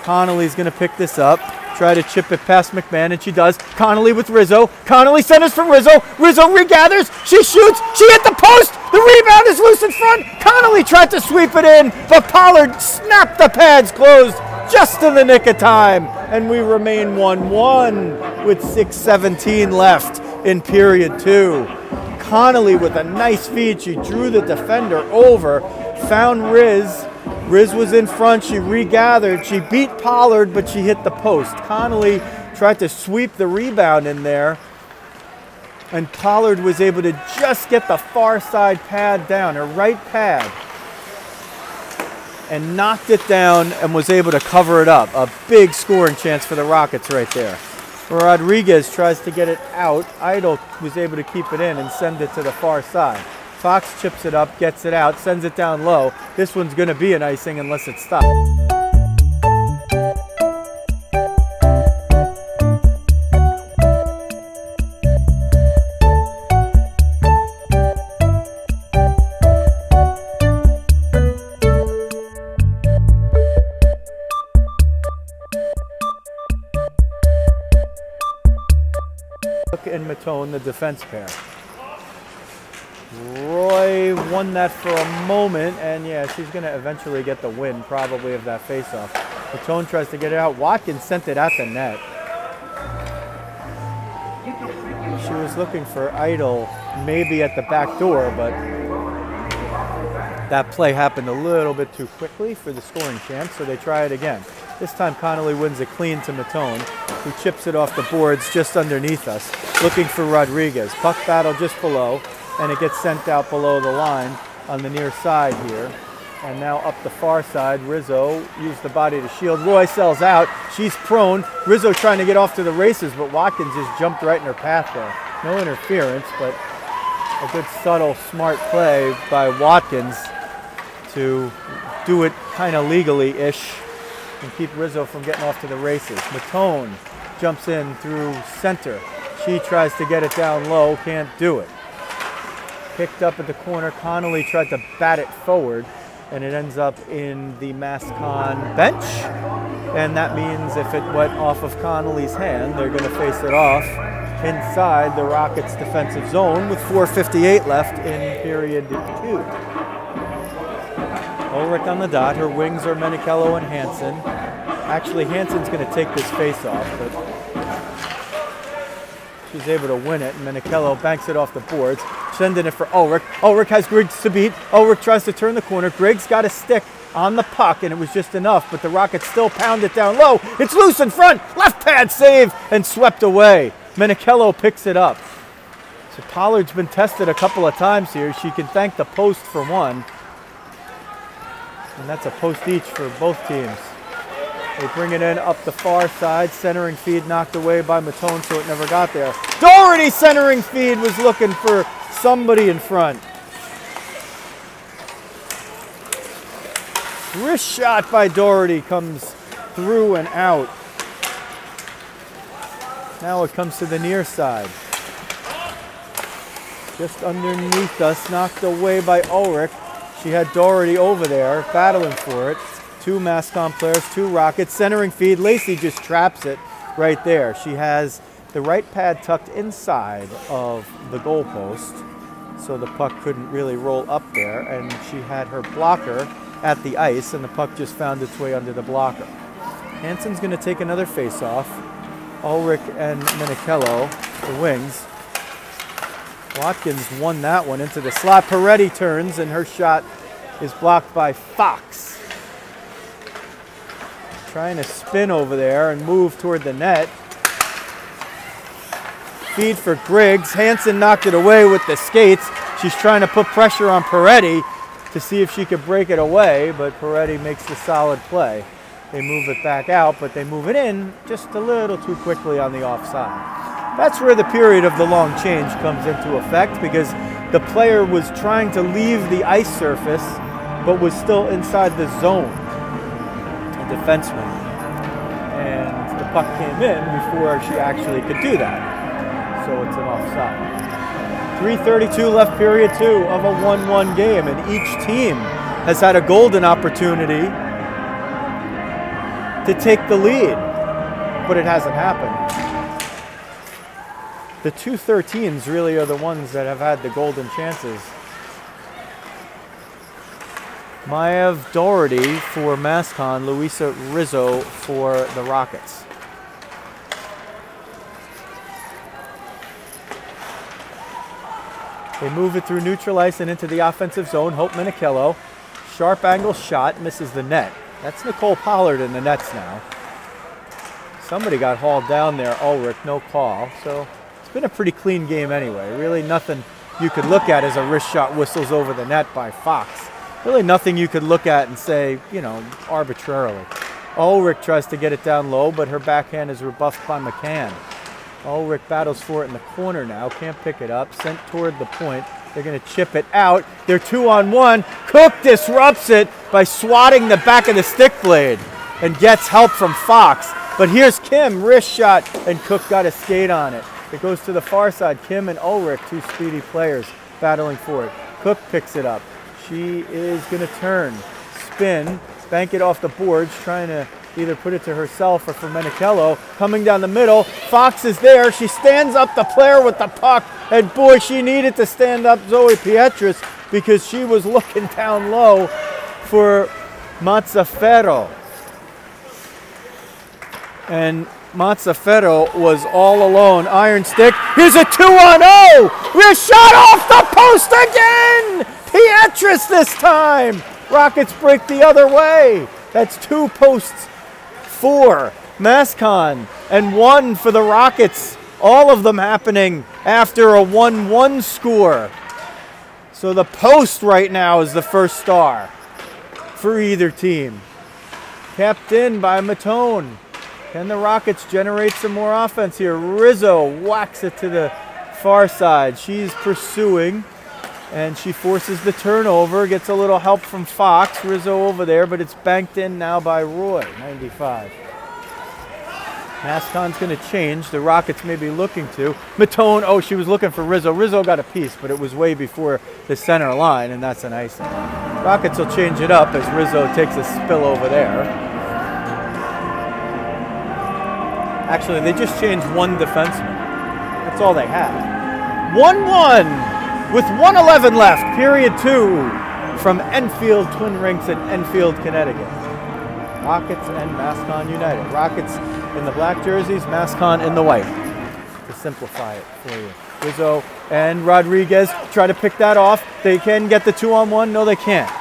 Connolly's going to pick this up, try to chip it past McMahon, and she does. Connolly with Rizzo. Connolly centers from Rizzo. Rizzo regathers. She shoots. She hit the post. The rebound is loose in front. Connolly tried to sweep it in, but Pollard snapped the pads closed just in the nick of time. And we remain 1-1 with 6:17 left in period 2. Connolly with a nice feed. She drew the defender over, found Riz. Riz was in front. She regathered. She beat Pollard, but she hit the post. Connolly tried to sweep the rebound in there, and Pollard was able to just get the far side pad down, her right pad, and knocked it down and was able to cover it up. A big scoring chance for the Rockets right there. Rodriguez tries to get it out. Idle was able to keep it in and send it to the far side. Fox chips it up, gets it out, sends it down low. This one's going to be an icing unless it stops. Cook and Matone, the defense pair. Roy won that for a moment, and yeah, she's going to eventually get the win, probably, of that faceoff. Matone tries to get it out. Watkins sent it at the net. She was looking for Idle maybe at the back door, but that play happened a little bit too quickly for the scoring chance, so they try it again. This time Connolly wins it clean to Matone, who chips it off the boards just underneath us, looking for Rodriguez. Puck battle just below, and it gets sent out below the line on the near side here. And now up the far side, Rizzo used the body to shield. Roy sells out. She's prone. Rizzo trying to get off to the races, but Watkins just jumped right in her path there. No interference, but a good subtle, smart play by Watkins to do it kind of legally-ish and keep Rizzo from getting off to the races. Matone jumps in through center. She tries to get it down low, can't do it. Picked up at the corner. Connolly tried to bat it forward, and it ends up in the MassConn bench. And that means if it went off of Connolly's hand, they're going to face it off inside the Rockets' defensive zone with 4:58 left in period 2. Ulrich on the dot. Her wings are Menichello and Hansen. Actually, Hansen's going to take this face-off, but she's able to win it, and Menichello banks it off the boards, sending it for Ulrich. Ulrich has Griggs to beat. Ulrich tries to turn the corner. Griggs got a stick on the puck, and it was just enough, but the Rockets still pound it down low. It's loose in front. Left pad save and swept away. Menichello picks it up. So Pollard's been tested a couple of times here. She can thank the post for one. And that's a post each for both teams. They bring it in up the far side. Centering feed knocked away by Matone, so it never got there. Doherty centering feed was looking for somebody in front. Wrist shot by Doherty comes through and out. Now it comes to the near side. Just underneath us, knocked away by Ulrich. She had Doherty over there, battling for it. Two MassConn players, two Rockets. Centering feed, Lacey just traps it right there. She has the right pad tucked inside of the goalpost, so the puck couldn't really roll up there, and she had her blocker at the ice, and the puck just found its way under the blocker. Hansen's going to take another face-off. Ulrich and Minichello, the wings. Watkins won that one into the slot. Peretti turns, and her shot is blocked by Fox. Trying to spin over there and move toward the net. Feed for Griggs. Hansen knocked it away with the skates. She's trying to put pressure on Peretti to see if she could break it away, but Peretti makes the solid play. They move it back out, but they move it in just a little too quickly on the offside. That's where the period of the long change comes into effect, because the player was trying to leave the ice surface, but was still inside the zone, a defenseman. And the puck came in before she actually could do that. So it's an offside. 3:32 left period 2 of a 1-1 game, and each team has had a golden opportunity to take the lead, but it hasn't happened. The 2-13s really are the ones that have had the golden chances. Maev Doherty for MassConn, Luisa Rizzo for the Rockets. They move it through neutral ice and into the offensive zone. Hope Minichello, sharp angle shot, misses the net. That's Nicole Pollard in the nets now. Somebody got hauled down there, Ulrich, no call. So it's been a pretty clean game anyway. Really nothing you could look at as a wrist shot whistles over the net by Fox. Really nothing you could look at and say, you know, arbitrarily. Ulrich tries to get it down low, but her backhand is rebuffed by McCann. Ulrich battles for it in the corner now, can't pick it up, sent toward the point. They're going to chip it out. They're 2-on-1. Cook disrupts it by swatting the back of the stick blade and gets help from Fox. But here's Kim, wrist shot, and Cook got a skate on it. It goes to the far side. Kim and Ulrich, two speedy players, battling for it. Cook picks it up. She is going to turn, spin, bank it off the boards, trying to either put it to herself or for Minichello. Coming down the middle, Fox is there. She stands up the player with the puck, and boy, she needed to stand up Zoe Pietrus because she was looking down low for Mazzaferro. And Mazzaferro was all alone. Iron stick. Here's a 2-on-0. We're shot off the post again. Pietrus this time. Rockets break the other way. That's 2 posts for MassConn and 1 for the Rockets. All of them happening after a 1-1 score. So the post right now is the first star for either team. Kept in by Matone. Can the Rockets generate some more offense here? Rizzo whacks it to the far side. She's pursuing, and she forces the turnover. Gets a little help from Fox. Rizzo over there, but it's banked in now by Roy, 95. MassConn's going to change. The Rockets may be looking to. Matone, oh, she was looking for Rizzo. Rizzo got a piece, but it was way before the center line, and that's an icing. Rockets will change it up as Rizzo takes a spill over there. Actually, they just changed 1 defenseman. That's all they had. 1-1 with 1:11 left, period 2 from Enfield Twin Rinks in Enfield, Connecticut. Rockets and MassConn United. Rockets in the black jerseys, MassConn in the white, to simplify it for you. Rizzo and Rodriguez try to pick that off. They can get the 2-on-1. No, they can't.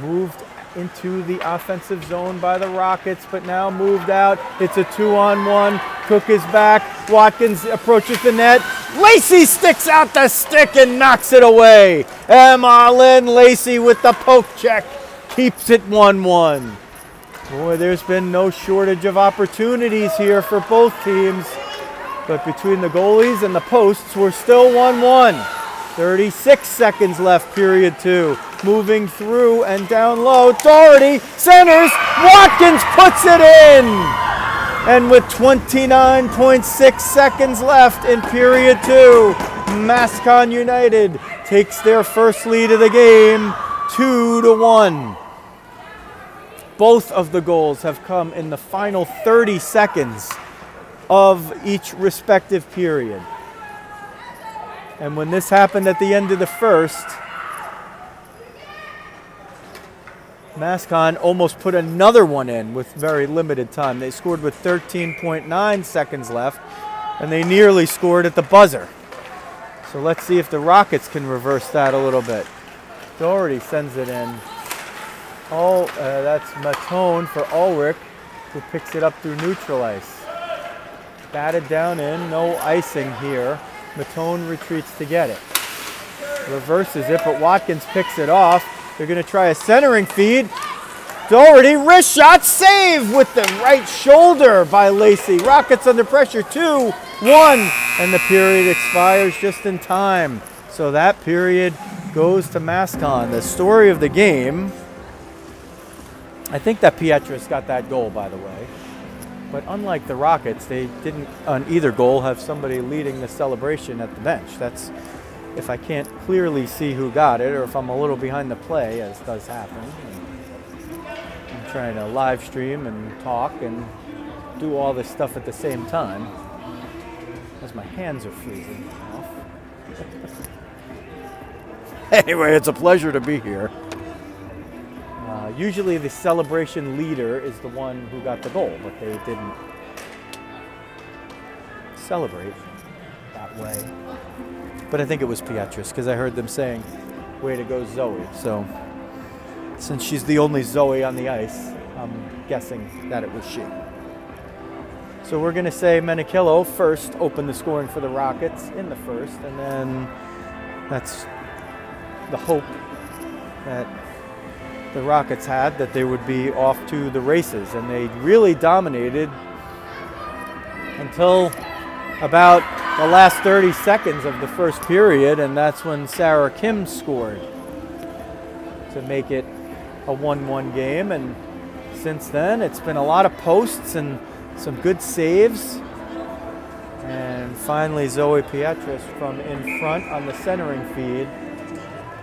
Moved into the offensive zone by the Rockets, but now moved out. It's a 2-on-1. Cook is back. Watkins approaches the net. Lacey sticks out the stick and knocks it away. Emma Lynn Lacey with the poke check keeps it 1-1. Boy, there's been no shortage of opportunities here for both teams. But between the goalies and the posts, we're still 1-1. 36 seconds left, period 2. Moving through and down low. Doherty centers. Watkins puts it in. And with 29.6 seconds left in period 2, MassConn United takes their first lead of the game, 2-1. Both of the goals have come in the final 30 seconds of each respective period. And when this happened at the end of the first, MassConn almost put another one in with very limited time. They scored with 13.9 seconds left, and they nearly scored at the buzzer. So let's see if the Rockets can reverse that a little bit. Doherty sends it in. That's Matone for Ulrich, who picks it up through neutral ice. Batted down in, no icing here. Matone retreats to get it. Reverses it, but Watkins picks it off. They're going to try a centering feed. Doherty, wrist shot, save with the right shoulder by Lacey. Rockets under pressure, 2-1, and the period expires just in time. So that period goes to MassConn. The story of the game, I think that Pietras got that goal, by the way. But unlike the Rockets, they didn't, on either goal, have somebody leading the celebration at the bench. That's if I can't clearly see who got it, or if I'm a little behind the play, as does happen. I'm trying to live stream and talk and do all this stuff at the same time, as my hands are freezing off. Anyway, it's a pleasure to be here. Usually the celebration leader is the one who got the goal, but they didn't celebrate that way. But I think it was Pietras, because I heard them saying, "Way to go, Zoe." So since she's the only Zoe on the ice, I'm guessing that it was she. So we're going to say Menachillo first opened the scoring for the Rockets in the first, and then that's the hope that the Rockets had, that they would be off to the races, and they really dominated until about the last 30 seconds of the first period, and that's when Sarah Kim scored to make it a 1-1 game. And since then it's been a lot of posts and some good saves, and finally Zoe Pietras from in front on the centering feed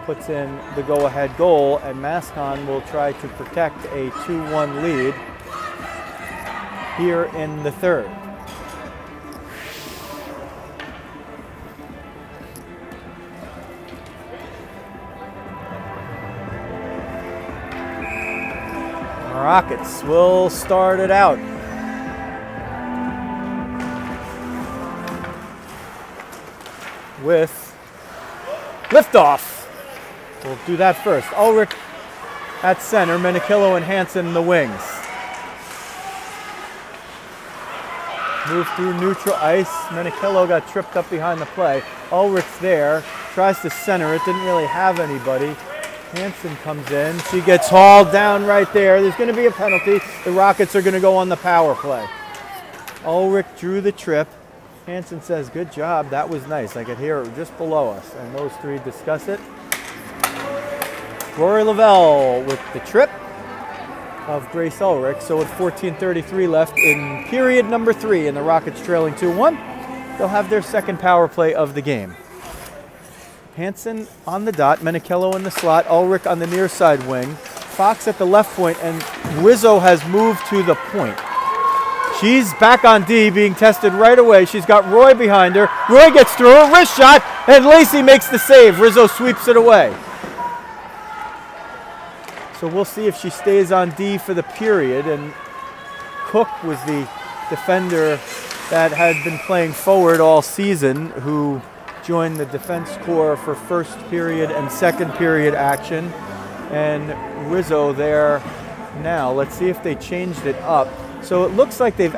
puts in the go-ahead goal, and MassConn will try to protect a 2-1 lead here in the third. Rockets will start it out. With liftoff. We'll do that first. Ulrich at center, Menachillo and Hansen in the wings. Move through neutral ice. Menachillo got tripped up behind the play. Ulrich's there, tries to center it, didn't really have anybody. Hansen comes in, she gets hauled down right there. There's going to be a penalty. The Rockets are going to go on the power play. Ulrich drew the trip. Hansen says, "Good job, that was nice." I could hear it just below us, and those three discuss it. Rory Lavelle with the trip of Grace Ulrich. So with 14:33 left in period number 3, and the Rockets trailing 2-1, they'll have their second power play of the game. Hansen on the dot, Menachillo in the slot, Ulrich on the near side wing, Fox at the left point, and Rizzo has moved to the point. She's back on D, being tested right away. She's got Roy behind her. Roy gets through a wrist shot, and Lacey makes the save. Rizzo sweeps it away. So we'll see if she stays on D for the period, and Cook was the defender that had been playing forward all season, who joined the defense corps for first period and second period action, and Rizzo there now. Let's see if they changed it up. So it looks like they've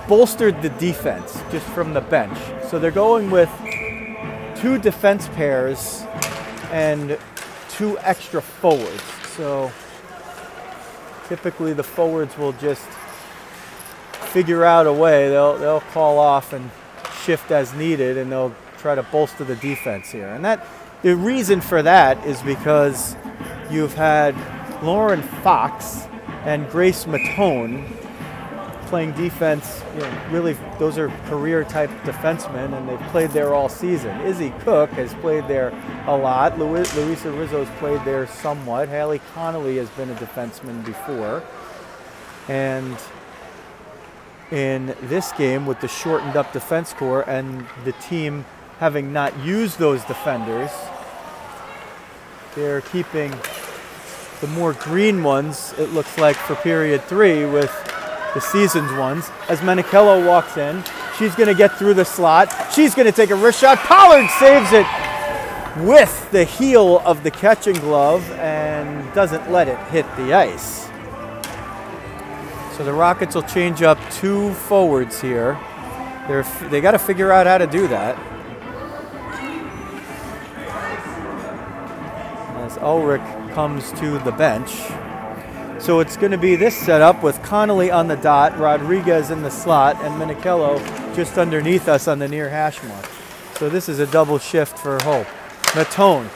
bolstered the defense just from the bench. So they're going with 2 defense pairs and 2 extra forwards. So typically the forwards will just figure out a way. They'll call off and shift as needed, and they'll try to bolster the defense here. And the reason for that is because you've had Lauren Fox and Grace Matone playing defense. Really, those are career-type defensemen, and they've played there all season. Izzy Cook has played there a lot. Louisa Rizzo has played there somewhat. Haley Connolly has been a defenseman before. And in this game, with the shortened-up defense corps and the team having not used those defenders, they're keeping the more green ones, it looks like, for period 3 with the season's ones. As Menichello walks in, she's going to get through the slot. She's going to take a wrist shot. Pollard saves it with the heel of the catching glove and doesn't let it hit the ice. So the Rockets will change up 2 forwards here. They got to figure out how to do that. As Ulrich comes to the bench. So it's going to be this setup with Connolly on the dot, Rodriguez in the slot, and Menichello just underneath us on the near hash mark. So this is a double shift for Hope. Matone,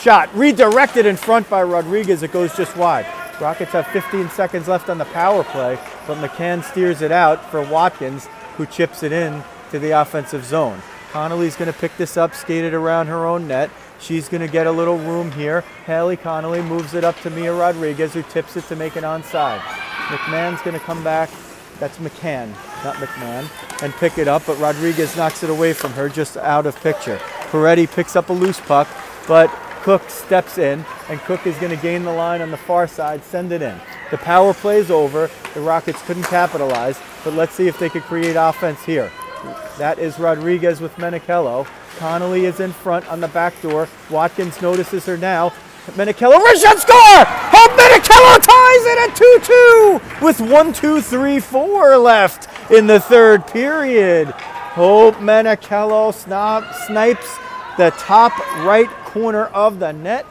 shot, redirected in front by Rodriguez. It goes just wide. Rockets have 15 seconds left on the power play, but McCann steers it out for Watkins, who chips it in to the offensive zone. Connolly's going to pick this up, skate it around her own net. She's going to get a little room here. Haley Connolly moves it up to Mia Rodriguez, who tips it to make it onside. McMahon's going to come back. That's McCann, not McMahon, and pick it up, but Rodriguez knocks it away from her, just out of picture. Peretti picks up a loose puck, but Cook steps in, and Cook is going to gain the line on the far side, send it in. The power play's over. The Rockets couldn't capitalize, but let's see if they could create offense here. That is Rodriguez with Menichello. Connolly is in front on the back door. Watkins notices her now. Menichello, shot, score! Hope Menichello ties it at 2-2 with 1-2-3-4 left in the third period. Hope Menichello snipes the top right corner of the net.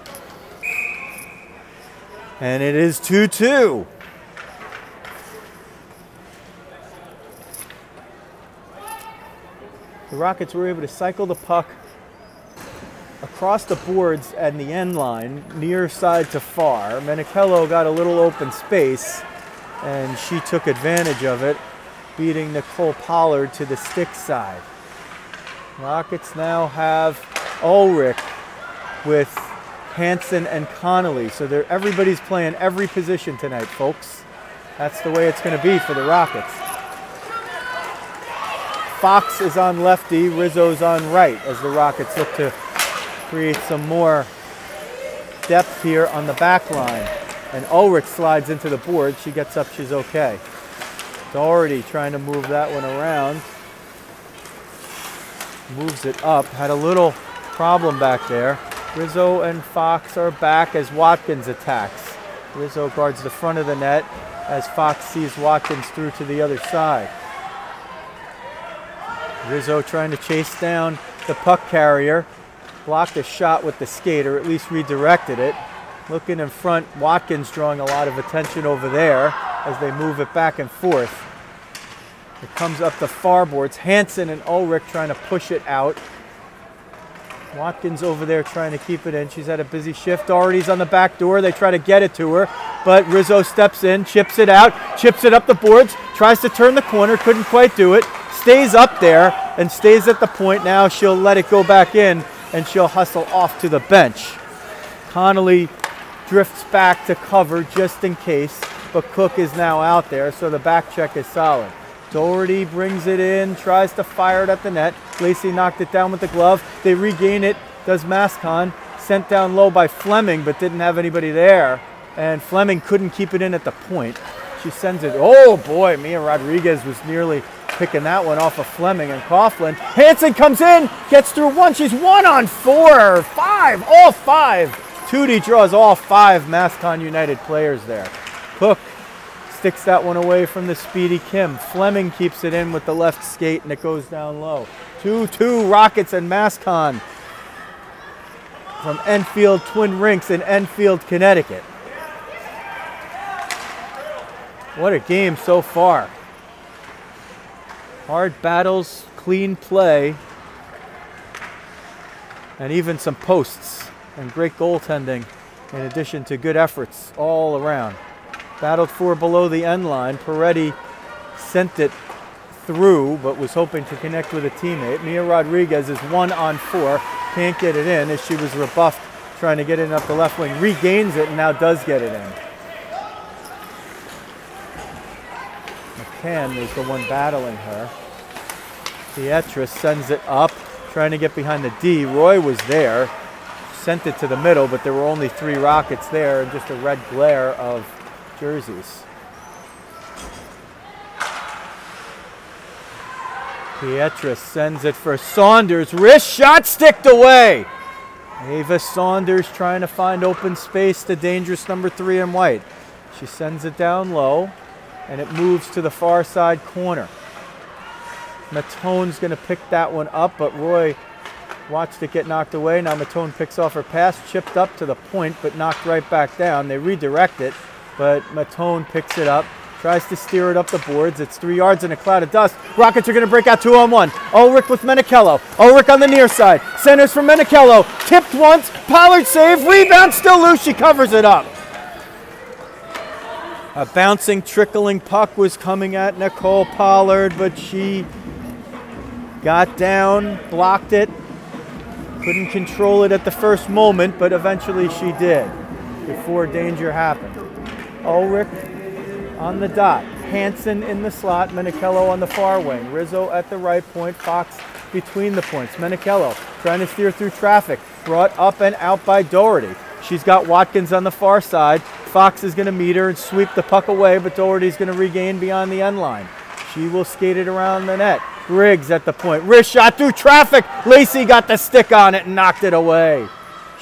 And it is 2-2. The Rockets were able to cycle the puck across the boards and the end line, near side to far. Menichello got a little open space, and she took advantage of it, beating Nicole Pollard to the stick side. Rockets now have Ulrich with Hansen and Connolly. So everybody's playing every position tonight, folks. That's the way it's going to be for the Rockets. Fox is on lefty, Rizzo's on right, as the Rockets look to create some more depth here on the back line. And Ulrich slides into the board. She gets up, she's okay. Doherty trying to move that one around. Moves it up, had a little problem back there. Rizzo and Fox are back as Watkins attacks. Rizzo guards the front of the net as Fox sees Watkins through to the other side. Rizzo trying to chase down the puck carrier. Blocked a shot with the skate, or at least redirected it. Looking in front, Watkins drawing a lot of attention over there as they move it back and forth. It comes up the far boards. Hansen and Ulrich trying to push it out. Watkins over there trying to keep it in. She's had a busy shift. Doherty's on the back door. They try to get it to her, but Rizzo steps in, chips it out, chips it up the boards, tries to turn the corner, couldn't quite do it. Stays up there and stays at the point. Now she'll let it go back in, and she'll hustle off to the bench. Connolly drifts back to cover just in case, but Cook is now out there, so the back check is solid. Doherty brings it in, tries to fire it at the net. Lacey knocked it down with the glove. They regain it, does MassConn. Sent down low by Fleming, but didn't have anybody there. And Fleming couldn't keep it in at the point. She sends it, oh boy, Mia Rodriguez was nearly picking that one off of Fleming and Coughlin. Hansen comes in, gets through one. She's 1 on 4, 5, all 5. Tootie draws all 5 MassConn United players there. Cook sticks that one away from the speedy Kim. Fleming keeps it in with the left skate, and it goes down low. 2-2 Rockets and MassConn from Enfield Twin Rinks in Enfield, Connecticut. What a game so far. Hard battles, clean play, and even some posts and great goaltending in addition to good efforts all around. Battled for below the end line. Peretti sent it through, but was hoping to connect with a teammate. Mia Rodriguez is 1-on-4. Can't get it in as she was rebuffed trying to get it up the left wing. Regains it and now does get it in. McCann was the one battling her. Pietrus sends it up, trying to get behind the D. Roy was there, sent it to the middle, but there were only 3 Rockets there and just a red glare of jerseys. Pietrus sends it for Saunders. Wrist shot, sticked away. Ava Saunders trying to find open space to dangerous number 3 in white. She sends it down low, and it moves to the far side corner. Matone's going to pick that one up, but Roy watched it get knocked away. Now Matone picks off her pass, chipped up to the point, but knocked right back down. They redirect it, but Matone picks it up, tries to steer it up the boards. It's 3 yards in a cloud of dust. Rockets are going to break out 2-on-1. Ulrich with Menichello. Ulrich on the near side. Centers for Menichello. Tipped once. Pollard save. Rebound still loose. She covers it up. A bouncing, trickling puck was coming at Nicole Pollard, but she got down, blocked it. Couldn't control it at the first moment, but eventually she did before danger happened. Ulrich on the dot. Hansen in the slot. Menichello on the far wing. Rizzo at the right point. Fox between the points. Menichello trying to steer through traffic. Brought up and out by Doherty. She's got Watkins on the far side. Fox is going to meet her and sweep the puck away, but Doherty's going to regain beyond the end line. She will skate it around the net. Griggs at the point. Wrist shot through traffic. Lacey got the stick on it and knocked it away.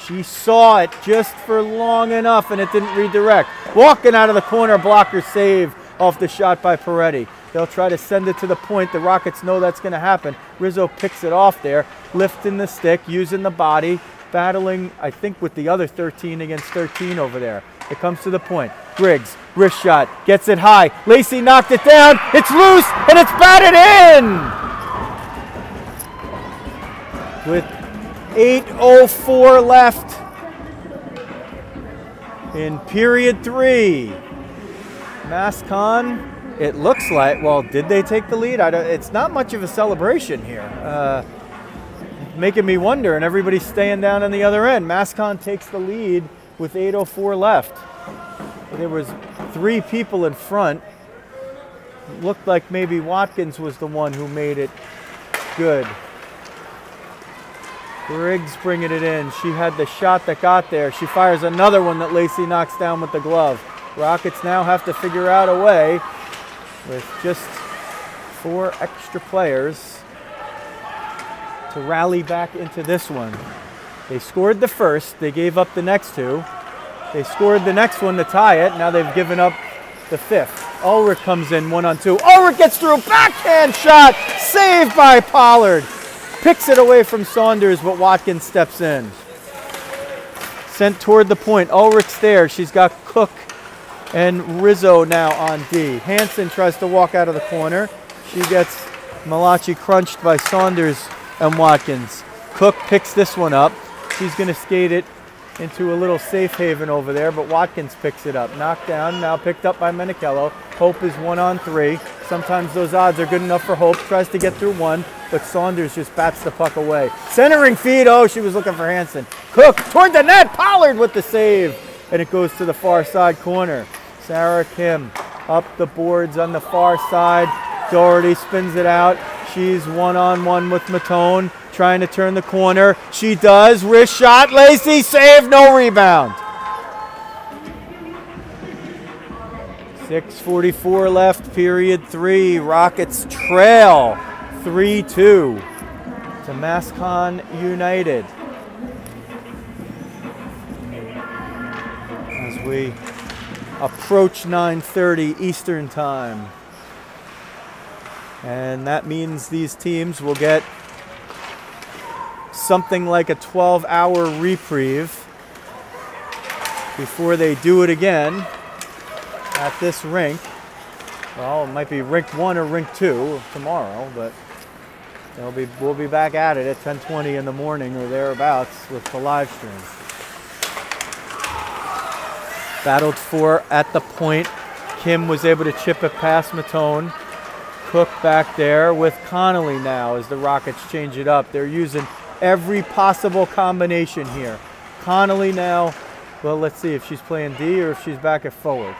She saw it just for long enough and it didn't redirect. Walking out of the corner, blocker save off the shot by Peretti. They'll try to send it to the point. The Rockets know that's going to happen. Rizzo picks it off there, lifting the stick, using the body, battling, I think, with the other 13 against 13 over there. It comes to the point. Griggs, wrist shot, gets it high. Lacey knocked it down. It's loose, and it's batted in! With 8:04 left in period 3. MassConn, it looks like, well, did they take the lead? It's not much of a celebration here. Making me wonder, and everybody's staying down on the other end. MassConn takes the lead with 8:04 left. There was 3 people in front. It looked like maybe Watkins was the one who made it good. Griggs bringing it in. She had the shot that got there. She fires another one that Lacey knocks down with the glove. Rockets now have to figure out a way with just 4 extra players to rally back into this one. They scored the first. They gave up the next 2. They scored the next one to tie it. Now they've given up the 5th. Ulrich comes in 1-on-2. Ulrich gets through. Backhand shot. Saved by Pollard. Picks it away from Saunders, but Watkins steps in. Sent toward the point. Ulrich's there. She's got Cook and Rizzo now on D. Hansen tries to walk out of the corner. She gets Malachi crunched by Saunders and Watkins. Cook picks this one up. She's going to skate it into a little safe haven over there, but Watkins picks it up. Knocked down, now picked up by Menichello. Hope is 1-on-3. Sometimes those odds are good enough for Hope. Tries to get through one, but Saunders just bats the puck away. Centering feed, oh, she was looking for Hansen. Cook toward the net, Pollard with the save, and it goes to the far side corner. Sarah Kim up the boards on the far side. Doherty spins it out. She's 1-on-1 with Matone, trying to turn the corner. She does. Wrist shot. Lacey save. No rebound. 6:44 left, period 3. Rockets trail 3-2 to MassConn United. As we approach 9:30 Eastern Time. And that means these teams will get something like a 12-hour reprieve before they do it again at this rink Well, it might be rink 1 or rink 2 tomorrow, but we'll be back at it at 10:20 in the morning or thereabouts with the live stream. Battled for at the point. Kim was able to chip it past Matone. Cook back there with Connolly now as the Rockets change it up. They're using every possible combination here. Connolly now, well, let's see if she's playing D or if she's back at forward.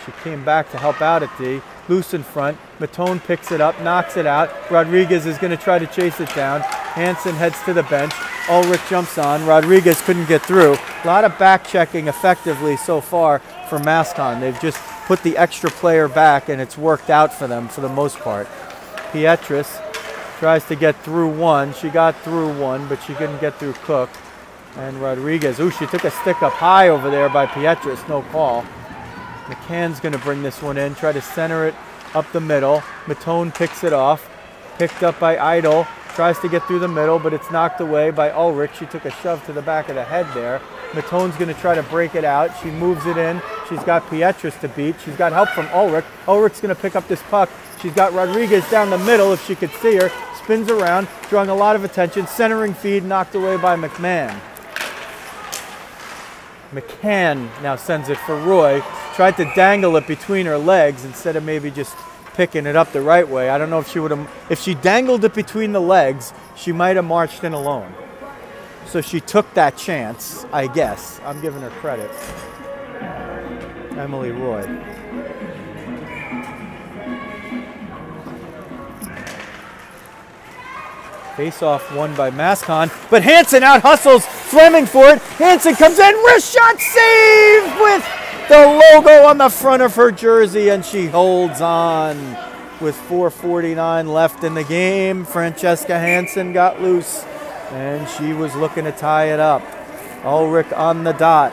She came back to help out at D. Loose in front. Matone picks it up, knocks it out. Rodriguez is going to try to chase it down. Hansen heads to the bench. Ulrich jumps on. Rodriguez couldn't get through. A lot of back checking effectively so far for MassConn. They've just put the extra player back and it's worked out for them for the most part. Pietris tries to get through one. She got through one, but she couldn't get through Cook. And Rodriguez, ooh, she took a stick up high over there by Pietris, no call. McCann's going to bring this one in, try to center it up the middle. Matone picks it off, picked up by Idle, tries to get through the middle, but it's knocked away by Ulrich. She took a shove to the back of the head there. Matone's going to try to break it out. She moves it in. She's got Pietris to beat. She's got help from Ulrich. Ulrich's going to pick up this puck. She's got Rodriguez down the middle if she could see her. Spins around, drawing a lot of attention. Centering feed knocked away by McMahon. McCann now sends it for Roy. Tried to dangle it between her legs instead of maybe just picking it up the right way. I don't know if she would have, if she dangled it between the legs, she might have marched in alone. So she took that chance, I guess. I'm giving her credit. Emily Roy. Face-off won by MassConn, but Hansen out hustles Fleming for it. Hansen comes in, wrist shot save with the logo on the front of her jersey, and she holds on with 4:49 left in the game. Francesca Hansen got loose, and she was looking to tie it up. Ulrich on the dot.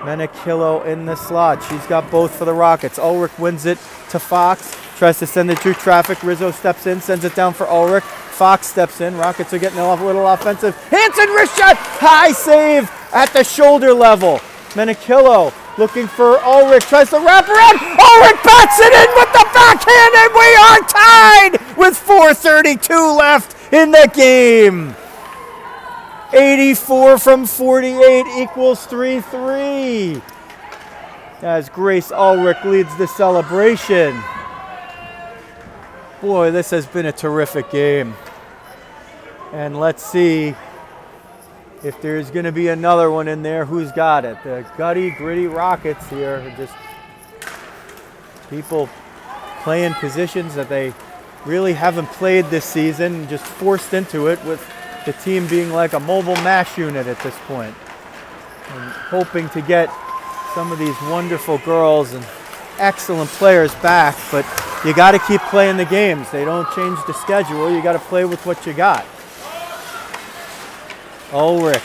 Menachillo in the slot. She's got both for the Rockets. Ulrich wins it to Fox. Tries to send it through traffic. Rizzo steps in, sends it down for Ulrich. Fox steps in. Rockets are getting a little offensive. Hansen wrist shot. High save at the shoulder level. Menachillo looking for Ulrich. Tries to wrap around. Ulrich bats it in with the backhand, and we are tied with 4:32 left in the game. 84 from 48 equals 3-3. As Grace Ulrich leads the celebration. Boy, this has been a terrific game. And let's see if there's going to be another one in there. Who's got it? The gutty, gritty Rockets here. Just people playing positions that they really haven't played this season, just forced into it with the team being like a mobile MASH unit at this point. And hoping to get some of these wonderful girls and excellent players back, but you got to keep playing the games. They don't change the schedule. You got to play with what you got. Ulrich,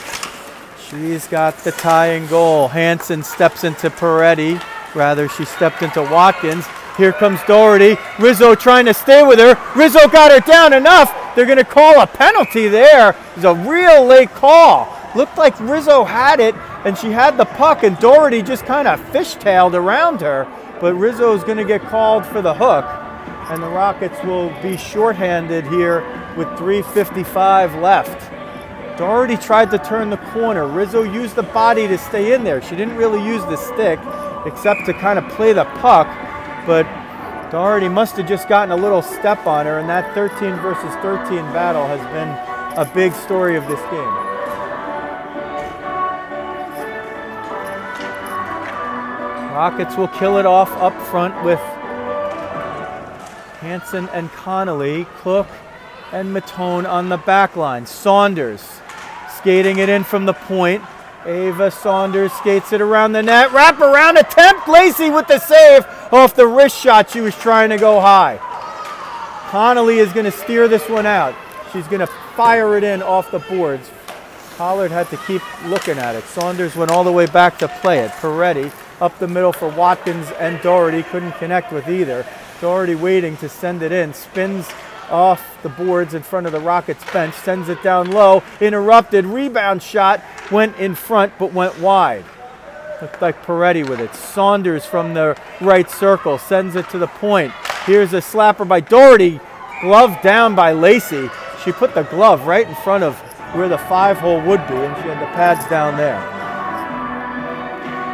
she's got the tying goal. Hansen steps into Peretti. Rather, she stepped into Watkins. Here comes Doherty. Rizzo trying to stay with her. Rizzo got her down enough. They're going to call a penalty there. It's a real late call. Looked like Rizzo had it, and she had the puck, and Doherty just kind of fishtailed around her. But Rizzo's going to get called for the hook, and the Rockets will be shorthanded here with 3:55 left. Doherty tried to turn the corner. Rizzo used the body to stay in there. She didn't really use the stick, except to kind of play the puck, but Doherty must have just gotten a little step on her, and that 13 versus 13 battle has been a big story of this game. Rockets will kill it off up front with Hansen and Connolly, Cook and Matone on the back line. Saunders skating it in from the point. Ava Saunders skates it around the net. Wrap around attempt. Lacey with the save off the wrist shot. She was trying to go high. Connolly is going to steer this one out. She's going to fire it in off the boards. Pollard had to keep looking at it. Saunders went all the way back to play it. Peretti up the middle for Watkins and Doherty. Couldn't connect with either. Doherty waiting to send it in. Spins off the boards in front of the Rockets bench. Sends it down low. Interrupted. Rebound shot. Went in front but went wide. Looked like Peretti with it. Saunders from the right circle sends it to the point. Here's a slapper by Doherty. Glove down by Lacey. She put the glove right in front of where the 5-hole would be, and she had the pads down there.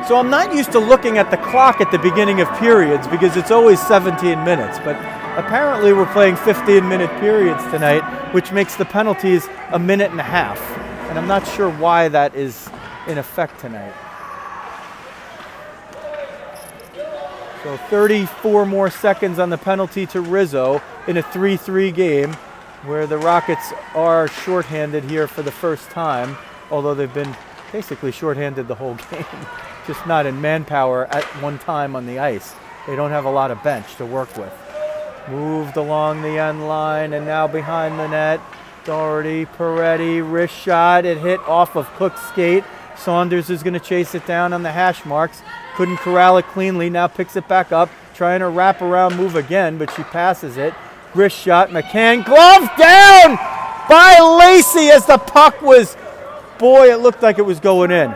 So I'm not used to looking at the clock at the beginning of periods because it's always 17 minutes, but apparently we're playing 15-minute periods tonight, which makes the penalties a minute and a half. And I'm not sure why that is in effect tonight. So 34 more seconds on the penalty to Rizzo in a 3-3 game where the Rockets are shorthanded here for the first time, although they've been basically shorthanded the whole game, just not in manpower at one time on the ice. They don't have a lot of bench to work with. Moved along the end line and now behind the net. Doherty, Peretti, wrist shot. It hit off of Cook's skate. Saunders is going to chase it down on the hash marks. Couldn't corral it cleanly. Now picks it back up. Trying to wrap around move again, but she passes it. Wrist shot. McCann. Glove down by Lacey as the puck was... Boy, it looked like it was going in.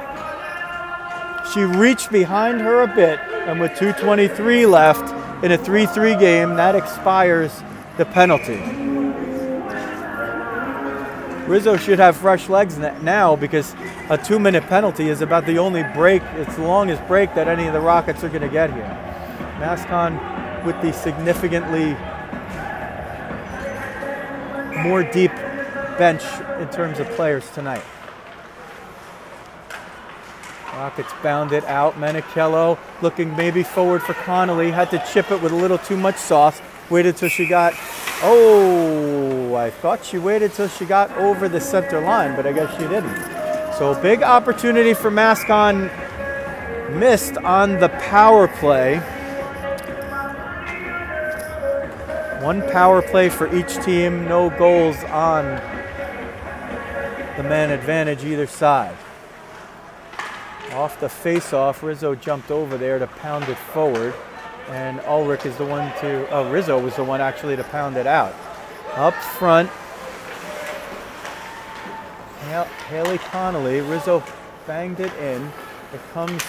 She reached behind her a bit, and with 2:23 left in a 3-3 game, that expires the penalty. Rizzo should have fresh legs now because a 2-minute penalty is about the only break, it's the longest break that any of the Rockets are going to get here. MassConn with the significantly more deep bench in terms of players tonight. Rockets bound it out. Menichello looking maybe forward for Connolly. Had to chip it with a little too much sauce. Waited till she got... Oh, I thought she waited till she got over the center line, but I guess she didn't. So big opportunity for MassConn. Missed on the power play. One power play for each team. No goals on the man advantage either side. Off the face-off, Rizzo jumped over there to pound it forward, and Ulrich is the one to, Rizzo was the one actually to pound it out. Up front, Haley Connolly, Rizzo banged it in. It comes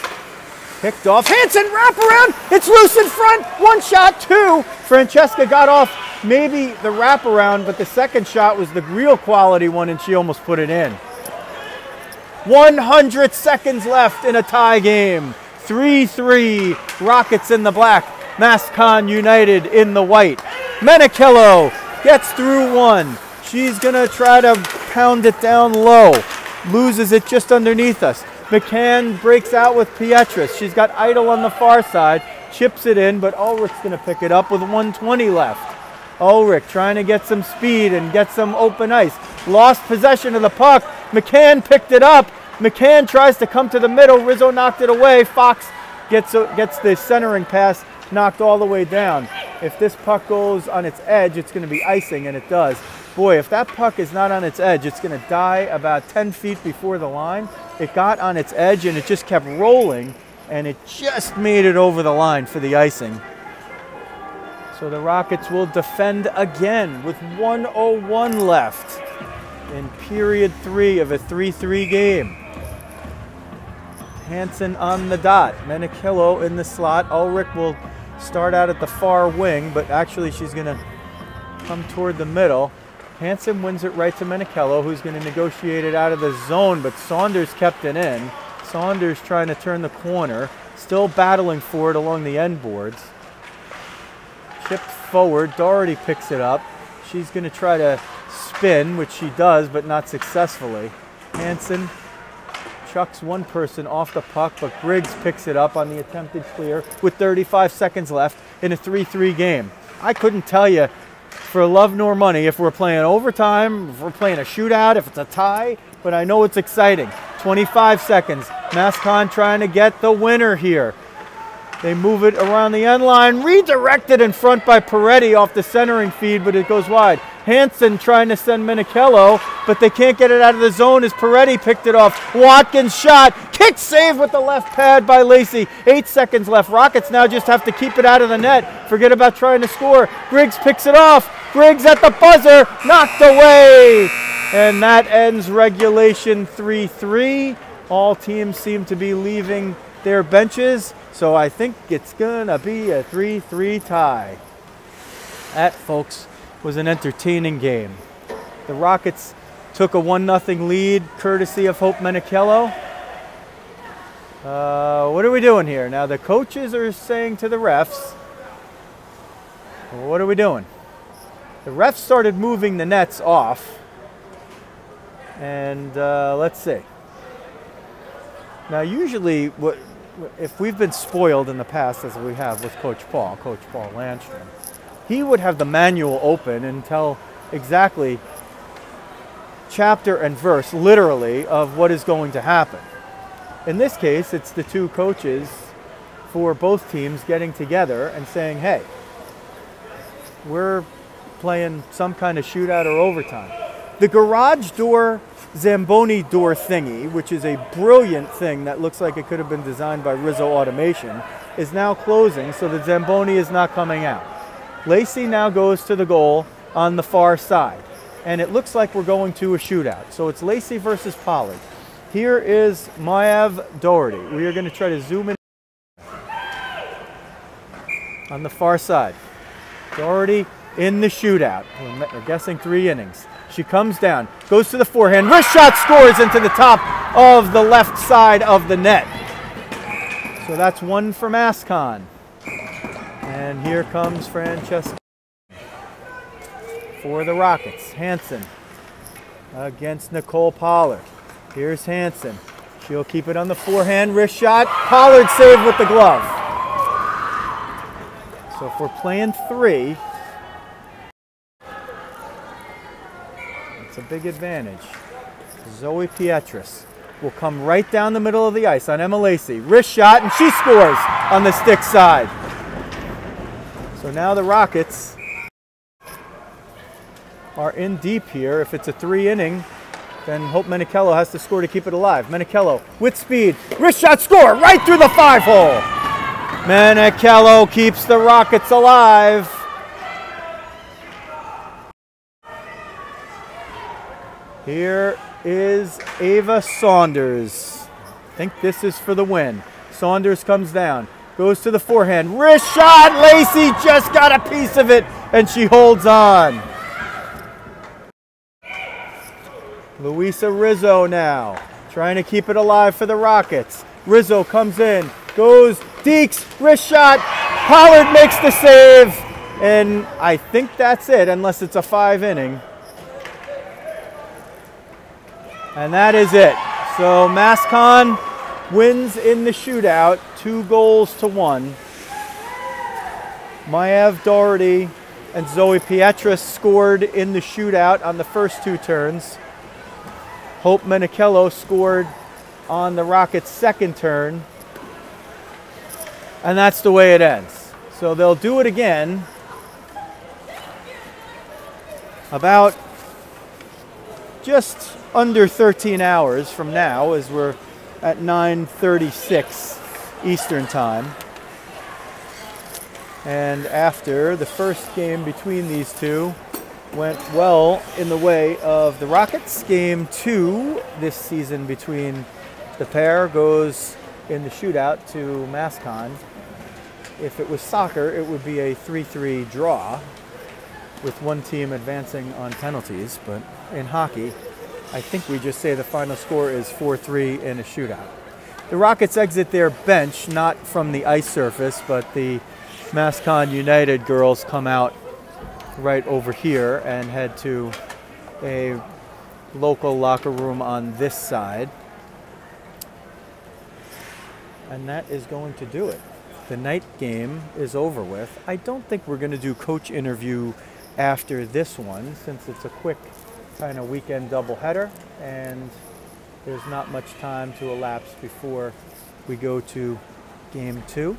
picked off. Hansen, wrap around, it's loose in front, one shot, two. Francesca got off maybe the wraparound, but the second shot was the real quality one, and she almost put it in. 100 seconds left in a tie game. 3-3, Rockets in the black, MassConn United in the white. Menichello gets through one. She's gonna try to pound it down low. Loses it just underneath us. McCann breaks out with Pietrus. She's got Idle on the far side. Chips it in, but Ulrich's gonna pick it up with 1:20 left. Ulrich trying to get some speed and get some open ice. Lost possession of the puck. McCann picked it up. McCann tries to come to the middle. Rizzo knocked it away. Fox gets the centering pass knocked all the way down. If this puck goes on its edge, it's going to be icing, and it does. Boy, if that puck is not on its edge, it's going to die about 10 feet before the line. It got on its edge, and it just kept rolling, and it just made it over the line for the icing. So the Rockets will defend again with 1:01 left in period 3 of a 3-3 game. Hansen on the dot. Menichello in the slot. Ulrich will start out at the far wing, but actually she's going to come toward the middle. Hansen wins it right to Menichello, who's going to negotiate it out of the zone, but Saunders kept it in. Saunders trying to turn the corner, still battling for it along the end boards. Chipped forward. Doherty picks it up. She's going to try to spin, which she does, but not successfully. Hansen chucks one person off the puck, but Griggs picks it up on the attempted clear with 35 seconds left in a 3-3 game. I couldn't tell you for love nor money if we're playing overtime, if we're playing a shootout, if it's a tie, but I know it's exciting. 25 seconds. MassConn trying to get the winner here. They move it around the end line, redirected in front by Peretti off the centering feed, but it goes wide. Hansen trying to send Menichello, but they can't get it out of the zone as Peretti picked it off. Watkins shot, kick save with the left pad by Lacey. 8 seconds left. Rockets now just have to keep it out of the net. Forget about trying to score. Griggs picks it off. Griggs at the buzzer, knocked away. And that ends regulation 3-3. All teams seem to be leaving their benches, so I think it's gonna be a 3-3 tie. That, folks, was an entertaining game. The Rockets took a 1-0 lead courtesy of Hope Menichello. What are we doing here? Now the coaches are saying to the refs, what are we doing? The refs started moving the nets off. And let's see. Now usually, if we've been spoiled in the past, as we have with Coach Paul Landstrom, he would have the manual open and tell exactly chapter and verse, literally, of what is going to happen. In this case, it's the two coaches for both teams getting together and saying, hey, we're playing some kind of shootout or overtime. The garage door Zamboni door thingy, which is a brilliant thing that looks like it could have been designed by Rizzo Automation, is now closing, so the Zamboni is not coming out. Lacey now goes to the goal on the far side, and it looks like we're going to a shootout. So it's Lacey versus Pollard. Here is Maev Doherty. We are going to try to zoom in on the far side. Doherty in the shootout. We're guessing 3 innings. She comes down, goes to the forehand, wrist shot, scores into the top of the left side of the net. So that's 1 for MassConn. And here comes Francesca for the Rockets. Hansen against Nicole Pollard. Here's Hansen. She'll keep it on the forehand, wrist shot. Pollard saved with the glove. So if we're playing 3, it's a big advantage. Zoe Pietras will come right down the middle of the ice on Emma Lacey. Wrist shot, and she scores on the stick side. So now the Rockets are in deep here. If it's a 3 inning, then Hope Menichello has to score to keep it alive. Menichello with speed. Wrist shot, score right through the 5-hole. Menichello keeps the Rockets alive. Here is Ava Saunders. I think this is for the win. Saunders comes down, goes to the forehand. Wrist shot! Lacey just got a piece of it, and she holds on. Luisa Rizzo now, trying to keep it alive for the Rockets. Rizzo comes in, goes, dekes, wrist shot. Pollard makes the save, and I think that's it, unless it's a 5 inning. And that is it. So MassConn wins in the shootout, 2-1. Maev Doherty and Zoe Pietras scored in the shootout on the first 2 turns. Hope Menichello scored on the Rockets' second turn. And that's the way it ends. So they'll do it again about just under 13 hours from now, as we're at 9:36 Eastern Time. And after the first game between these two went well in the way of the Rockets, game 2 this season between the pair goes in the shootout to MassConn. If it was soccer, it would be a 3-3 draw with one team advancing on penalties, but in hockey, I think we just say the final score is 4-3 in a shootout. The Rockets exit their bench, not from the ice surface, but the MassConn United girls come out right over here and head to a local locker room on this side. And that is going to do it. The night game is over with. I don't think we're going to do coach interview after this one, since it's a quick kind of weekend doubleheader, and there's not much time to elapse before we go to game 2.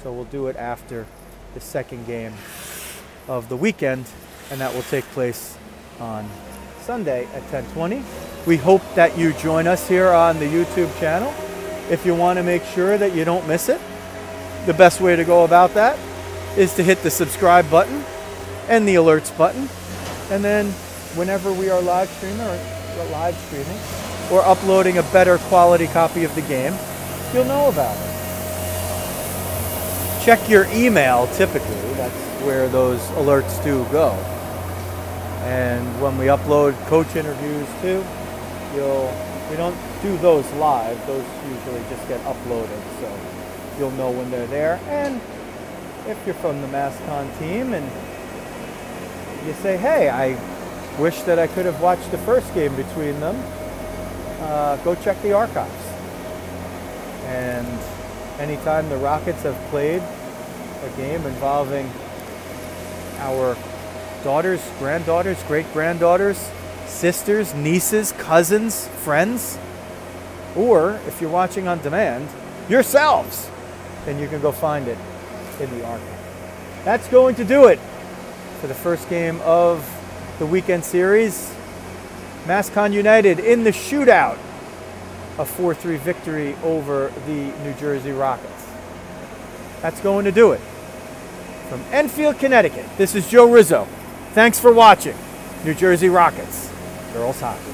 So we'll do it after the second game of the weekend, and that will take place on Sunday at 10:20. We hope that you join us here on the YouTube channel. If you want to make sure that you don't miss it, the best way to go about that is to hit the subscribe button and the alerts button, and then whenever we are live streaming or uploading a better quality copy of the game, you'll know about it. Check your email, typically. That's where those alerts do go. And when we upload coach interviews too, we don't do those live. Those usually just get uploaded, so you'll know when they're there. And if you're from the MassConn team and you say, hey, I wish that I could have watched the first game between them, go check the archives. And anytime the Rockets have played a game involving our daughters, granddaughters, great-granddaughters, sisters, nieces, cousins, friends, or if you're watching on demand, yourselves, then you can go find it in the archive. That's going to do it for the first game of the weekend series. MassConn United in the shootout, a 4-3 victory over the New Jersey Rockets. That's going to do it. From Enfield, Connecticut, this is Joe Rizzo. Thanks for watching New Jersey Rockets Girls Hockey.